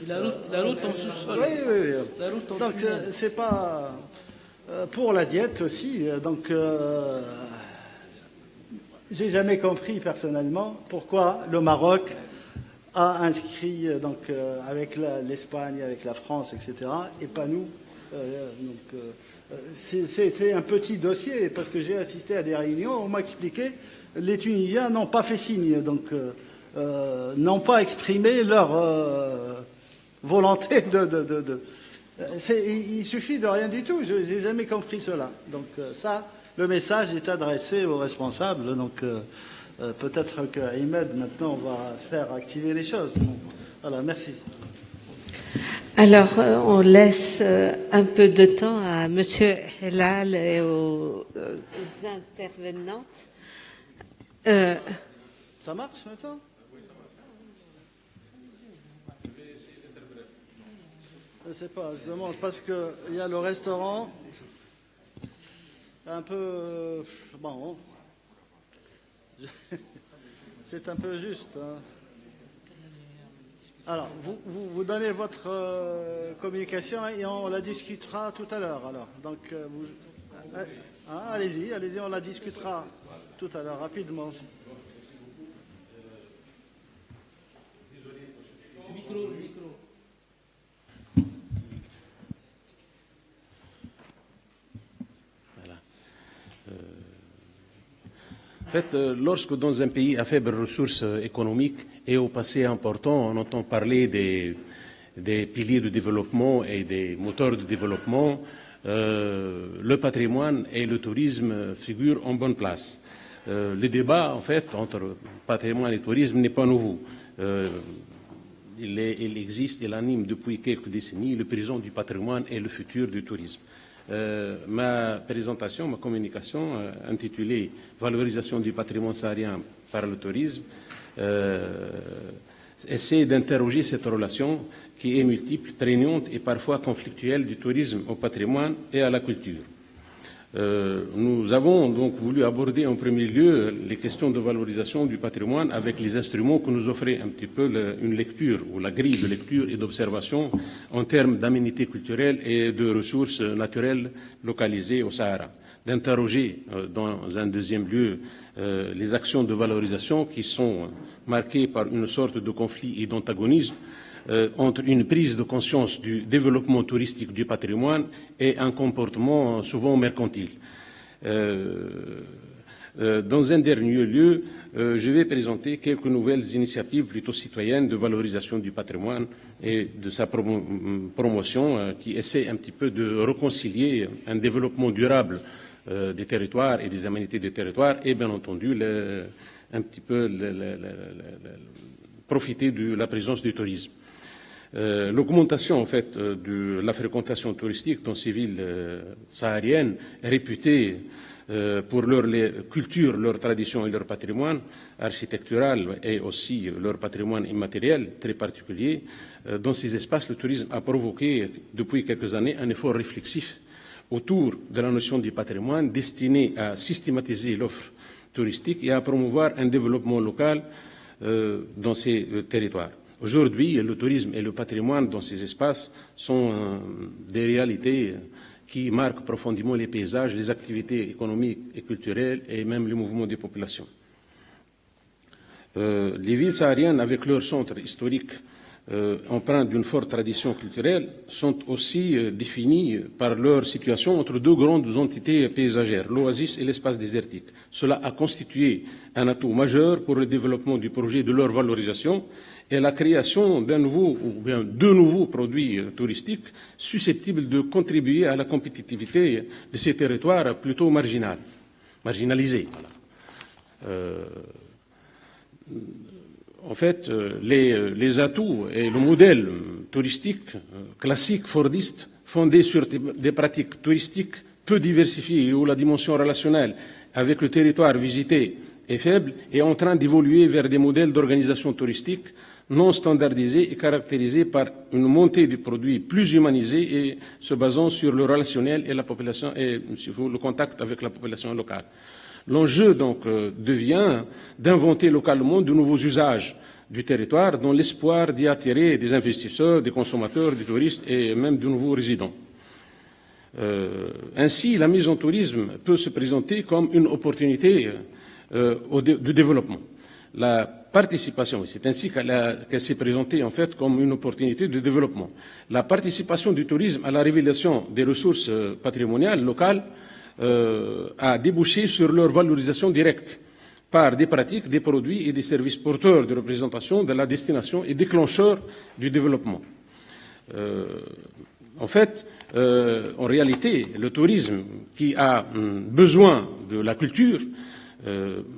la route en sous-sol. Oui, oui, oui. Donc c'est pas pour la diète aussi. Donc j'ai jamais compris personnellement pourquoi le Maroc a inscrit avec l'Espagne, avec la France, etc. et pas nous. C'est un petit dossier parce que j'ai assisté à des réunions. On m'a expliqué les Tunisiens n'ont pas fait signe. Donc n'ont pas exprimé leur volonté il suffit de rien du tout. Je n'ai jamais compris cela. Donc ça, le message est adressé aux responsables. Donc peut-être qu'Ahmed maintenant va faire activer les choses. Bon, voilà, merci. Alors, on laisse un peu de temps à Monsieur Helal et aux intervenantes. Ça marche maintenant? Je ne sais pas, je demande, parce qu'il y a le restaurant, un peu... bon, c'est un peu juste. Hein. Alors, vous donnez votre communication et on la discutera tout à l'heure. Alors, donc, allez-y, on la discutera tout à l'heure, rapidement. Micro. En fait, lorsque dans un pays à faibles ressources économiques et au passé important, on entend parler des piliers de développement et des moteurs de développement, le patrimoine et le tourisme figurent en bonne place. Le débat, en fait, entre patrimoine et tourisme n'est pas nouveau. Il existe, il anime depuis quelques décennies le présent du patrimoine et le futur du tourisme. Ma présentation, ma communication intitulée « Valorisation du patrimoine saharien par le tourisme » essaie d'interroger cette relation qui est multiple, prégnante et parfois conflictuelle du tourisme au patrimoine et à la culture. Nous avons donc voulu aborder en premier lieu les questions de valorisation du patrimoine avec les instruments que nous offrait un petit peu une lecture ou la grille de lecture et d'observation en termes d'aménités culturelles et de ressources naturelles localisées au Sahara. D'interroger dans un deuxième lieu les actions de valorisation qui sont marquées par une sorte de conflit et d'antagonisme entre une prise de conscience du développement touristique du patrimoine et un comportement souvent mercantile. Dans un dernier lieu, je vais présenter quelques nouvelles initiatives plutôt citoyennes de valorisation du patrimoine et de sa promotion qui essaient un petit peu de réconcilier un développement durable des territoires et des aménités des territoires et bien entendu un petit peu profiter de la présence du tourisme. L'augmentation en fait de la fréquentation touristique dans ces villes sahariennes réputées pour leur culture, leur tradition et leur patrimoine architectural et aussi leur patrimoine immatériel très particulier, dans ces espaces le tourisme a provoqué depuis quelques années un effort réflexif autour de la notion du patrimoine destiné à systématiser l'offre touristique et à promouvoir un développement local dans ces territoires. Aujourd'hui, le tourisme et le patrimoine dans ces espaces sont des réalités qui marquent profondément les paysages, les activités économiques et culturelles et même le mouvement des populations. Les villes sahariennes, avec leur centre historique empreint d'une forte tradition culturelle, sont aussi définies par leur situation entre deux grandes entités paysagères, l'oasis et l'espace désertique. Cela a constitué un atout majeur pour le développement du projet de leur valorisation et la création d'un nouveau ou bien de nouveaux produits touristiques susceptibles de contribuer à la compétitivité de ces territoires plutôt marginalisés. Voilà. En fait, les atouts et le modèle touristique classique fordiste, fondé sur des pratiques touristiques peu diversifiées et où la dimension relationnelle avec le territoire visité est faible, est en train d'évoluer vers des modèles d'organisation touristique non standardisés et caractérisés par une montée des produits plus humanisés et se basant sur le relationnel et la population et le contact avec la population locale. L'enjeu donc devient d'inventer localement de nouveaux usages du territoire dans l'espoir d'y attirer des investisseurs, des consommateurs, des touristes et même de nouveaux résidents. Ainsi, la mise en tourisme peut se présenter comme une opportunité de développement. La participation, c'est ainsi qu'elle s'est présentée en fait comme une opportunité de développement. La participation du tourisme à la révélation des ressources patrimoniales locales a débouché sur leur valorisation directe par des pratiques, des produits et des services porteurs de représentation de la destination et déclencheurs du développement. En fait, en réalité, le tourisme qui a besoin de la culture,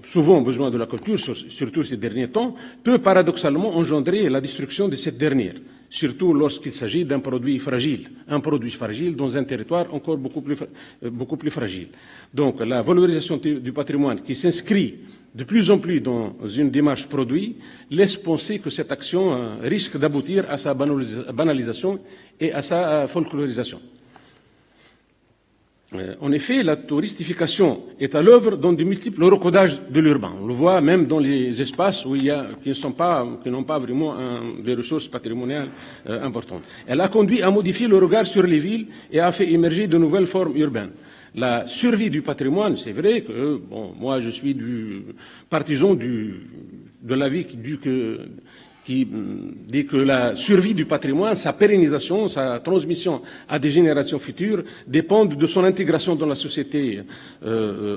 souvent besoin de la culture, surtout ces derniers temps, peut paradoxalement engendrer la destruction de cette dernière, surtout lorsqu'il s'agit d'un produit fragile dans un territoire encore beaucoup plus fragile. Donc la valorisation du patrimoine qui s'inscrit de plus en plus dans une démarche produit laisse penser que cette action risque d'aboutir à sa banalisation et à sa folklorisation. En effet, la touristification est à l'œuvre dans de multiples recodages de l'urbain. On le voit même dans les espaces où qui n'ont pas vraiment des ressources patrimoniales importantes. Elle a conduit à modifier le regard sur les villes et a fait émerger de nouvelles formes urbaines. La survie du patrimoine, c'est vrai que, moi je suis partisan de l'avis qui dit que la survie du patrimoine, sa pérennisation, sa transmission à des générations futures dépendent de son intégration dans la société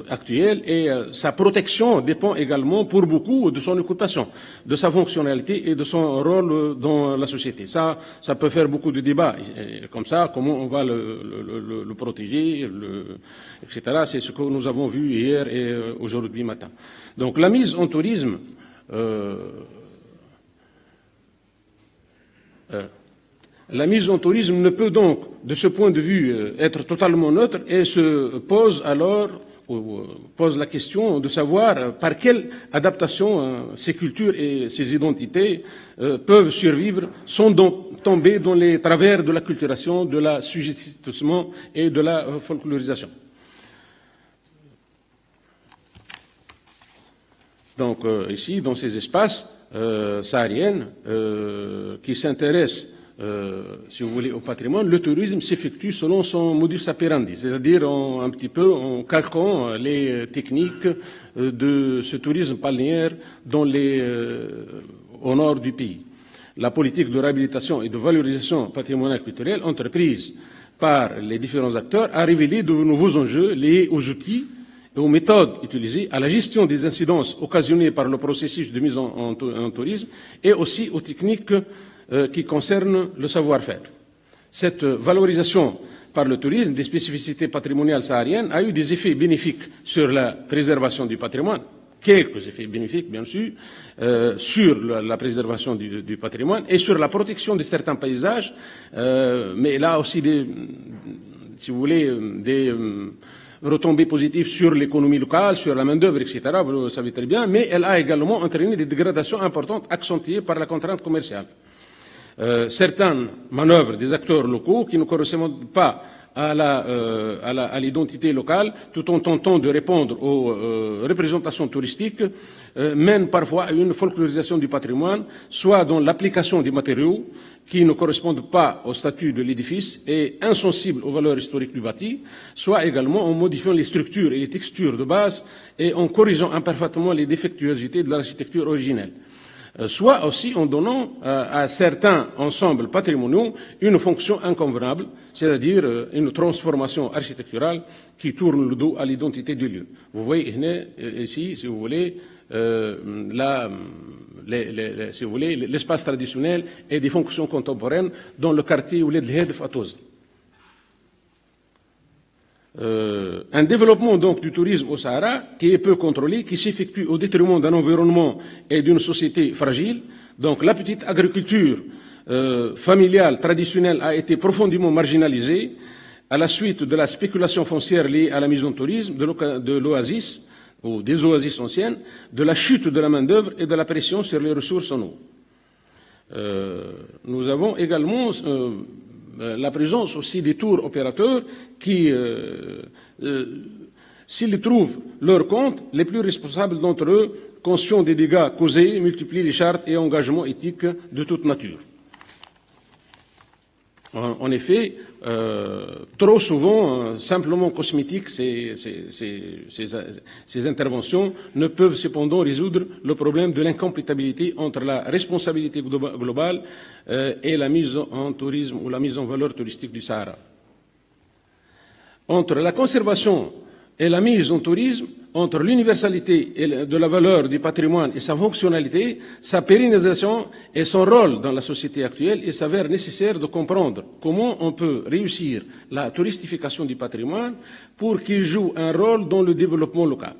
actuelle et sa protection dépend également pour beaucoup de son occupation, de sa fonctionnalité et de son rôle dans la société. Ça peut faire beaucoup de débats, comme ça, comment on va le protéger, etc. C'est ce que nous avons vu hier et aujourd'hui matin. Donc la mise en tourisme la mise en tourisme ne peut donc, de ce point de vue, être totalement neutre et se pose alors la question de savoir par quelle adaptation ces cultures et ces identités peuvent survivre sans tomber dans les travers de la culturation, de la sujétisme et de la folklorisation. Donc ici, dans ces espaces sahariennes qui s'intéressent, si vous voulez, au patrimoine, le tourisme s'effectue selon son modus operandi, c'est-à-dire un petit peu en calquant les techniques de ce tourisme balnéaire au nord du pays. La politique de réhabilitation et de valorisation patrimoniale culturelle entreprise par les différents acteurs a révélé de nouveaux enjeux liés aux outils et aux méthodes utilisées, à la gestion des incidences occasionnées par le processus de mise en tourisme et aussi aux techniques qui concernent le savoir-faire. Cette valorisation par le tourisme des spécificités patrimoniales sahariennes a eu des effets bénéfiques sur la préservation du patrimoine, quelques effets bénéfiques bien sûr, sur la préservation du patrimoine et sur la protection de certains paysages, mais là aussi si vous voulez, des retombées positives sur l'économie locale, sur la main-d'œuvre, etc., vous le savez très bien, mais elle a également entraîné des dégradations importantes accentuées par la contrainte commerciale. Certaines manœuvres des acteurs locaux qui ne correspondent pas à l'identité locale, tout en tentant de répondre aux représentations touristiques, mènent parfois à une folklorisation du patrimoine, soit dans l'application des matériaux qui ne correspondent pas au statut de l'édifice et insensibles aux valeurs historiques du bâti, soit également en modifiant les structures et les textures de base et en corrigeant imparfaitement les défectuosités de l'architecture originelle. Soit aussi en donnant à certains ensembles patrimoniaux une fonction inconvenable, c'est-à-dire une transformation architecturale qui tourne le dos à l'identité du lieu. Vous voyez ici, si vous voulez, si vous voulez, l'espace traditionnel et des fonctions contemporaines dans le quartier où l'Edlhed Fatoz. Un développement donc du tourisme au Sahara qui est peu contrôlé, qui s'effectue au détriment d'un environnement et d'une société fragile. Donc la petite agriculture familiale traditionnelle a été profondément marginalisée à la suite de la spéculation foncière liée à la mise en tourisme, de l'oasis ou des oasis anciennes, de la chute de la main-d'œuvre et de la pression sur les ressources en eau. Nous avons également la présence aussi des tours opérateurs qui, s'ils trouvent leur compte, les plus responsables d'entre eux, conscients des dégâts causés, multiplient les chartes et engagements éthiques de toute nature. En effet, trop souvent, simplement cosmétiques, ces interventions ne peuvent cependant résoudre le problème de l'incompatibilité entre la responsabilité globale et la mise en tourisme ou la mise en valeur touristique du Sahara. Entre la conservation et la mise en tourisme, entre l'universalité de la valeur du patrimoine et sa fonctionnalité, sa pérennisation et son rôle dans la société actuelle, il s'avère nécessaire de comprendre comment on peut réussir la touristification du patrimoine pour qu'il joue un rôle dans le développement local.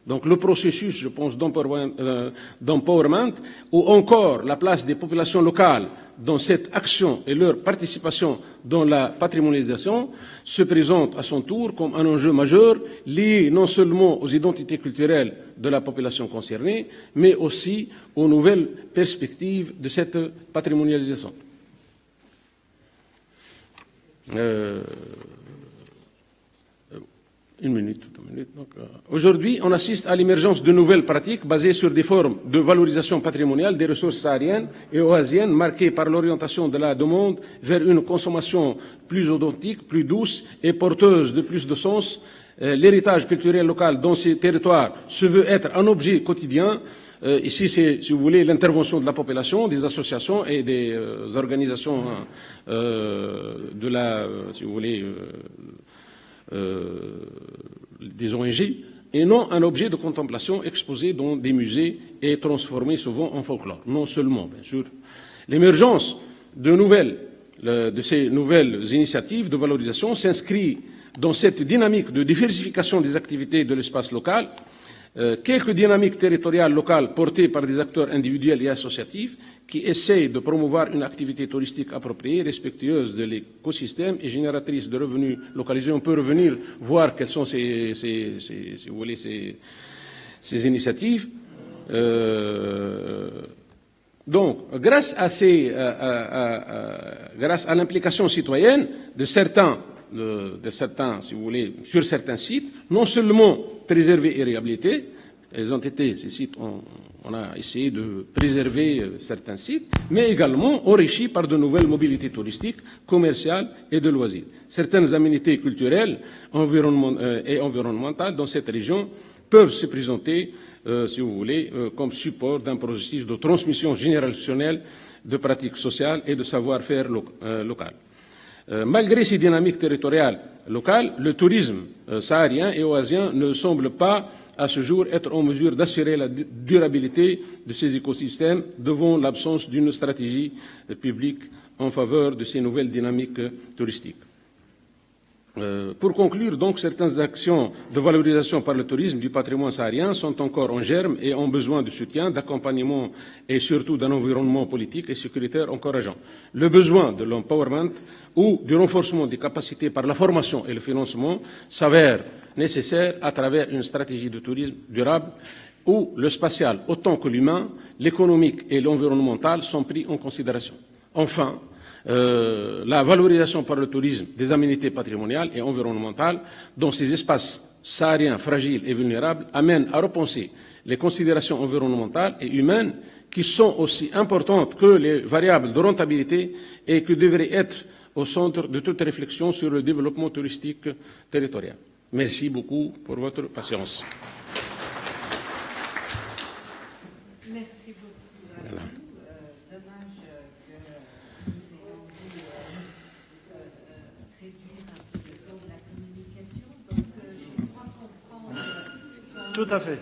Donc le processus, je pense, d'empowerment, ou encore la place des populations locales dans cette action et leur participation dans la patrimonialisation se présente à son tour comme un enjeu majeur lié non seulement aux identités culturelles de la population concernée, mais aussi aux nouvelles perspectives de cette patrimonialisation. Aujourd'hui, on assiste à l'émergence de nouvelles pratiques basées sur des formes de valorisation patrimoniale des ressources sahariennes et oasiennes marquées par l'orientation de la demande vers une consommation plus authentique, plus douce et porteuse de plus de sens. L'héritage culturel local dans ces territoires se veut être un objet quotidien Ici, c'est, si vous voulez, l'intervention de la population, des associations et des organisations de la, si vous voulez, des ONG, et non un objet de contemplation exposé dans des musées et transformé souvent en folklore. Non seulement, bien sûr. L'émergence de ces nouvelles initiatives de valorisation s'inscrit dans cette dynamique de diversification des activités de l'espace local, quelques dynamiques territoriales locales portées par des acteurs individuels et associatifs qui essayent de promouvoir une activité touristique appropriée, respectueuse de l'écosystème et génératrice de revenus localisés. On peut revenir voir quelles sont si vous voulez, ces initiatives. Donc, grâce à l'implication citoyenne de certains, si vous voulez, sur certains sites, non seulement préservés et réhabilités, ces sites, on a essayé de préserver certains sites, mais également enrichis par de nouvelles mobilités touristiques, commerciales et de loisirs. Certaines aménités culturelles et environnementales dans cette région peuvent se présenter, si vous voulez, comme support d'un processus de transmission générationnelle de pratiques sociales et de savoir-faire local. Malgré ces dynamiques territoriales locales, le tourisme saharien et oasien ne semble pas, à ce jour, être en mesure d'assurer la durabilité de ces écosystèmes devant l'absence d'une stratégie publique en faveur de ces nouvelles dynamiques touristiques. Pour conclure, donc, certaines actions de valorisation par le tourisme du patrimoine saharien sont encore en germe et ont besoin de soutien, d'accompagnement et surtout d'un environnement politique et sécuritaire encourageant. Le besoin de l'empowerment ou du renforcement des capacités par la formation et le financement s'avère nécessaire à travers une stratégie de tourisme durable où le spatial autant que l'humain, l'économique et l'environnemental sont pris en considération. Enfin, la valorisation par le tourisme des aménités patrimoniales et environnementales dans ces espaces sahariens fragiles et vulnérables amène à repenser les considérations environnementales et humaines qui sont aussi importantes que les variables de rentabilité et qui devraient être au centre de toute réflexion sur le développement touristique territorial. Merci beaucoup pour votre patience. Merci beaucoup. Voilà. Dommage que nous ayons dû réduire un peu le temps de la communication. Donc, je crois comprendre. Tout à fait.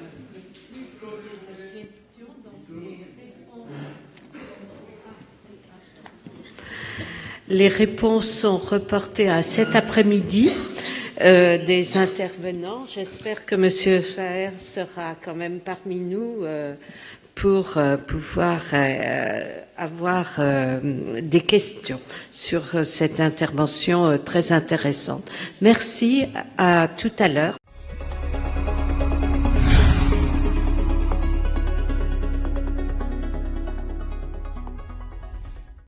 Les réponses sont reportées à cet après-midi des intervenants. J'espère que M. Faher sera quand même parmi nous pour pouvoir avoir des questions sur cette intervention très intéressante. Merci, à tout à l'heure.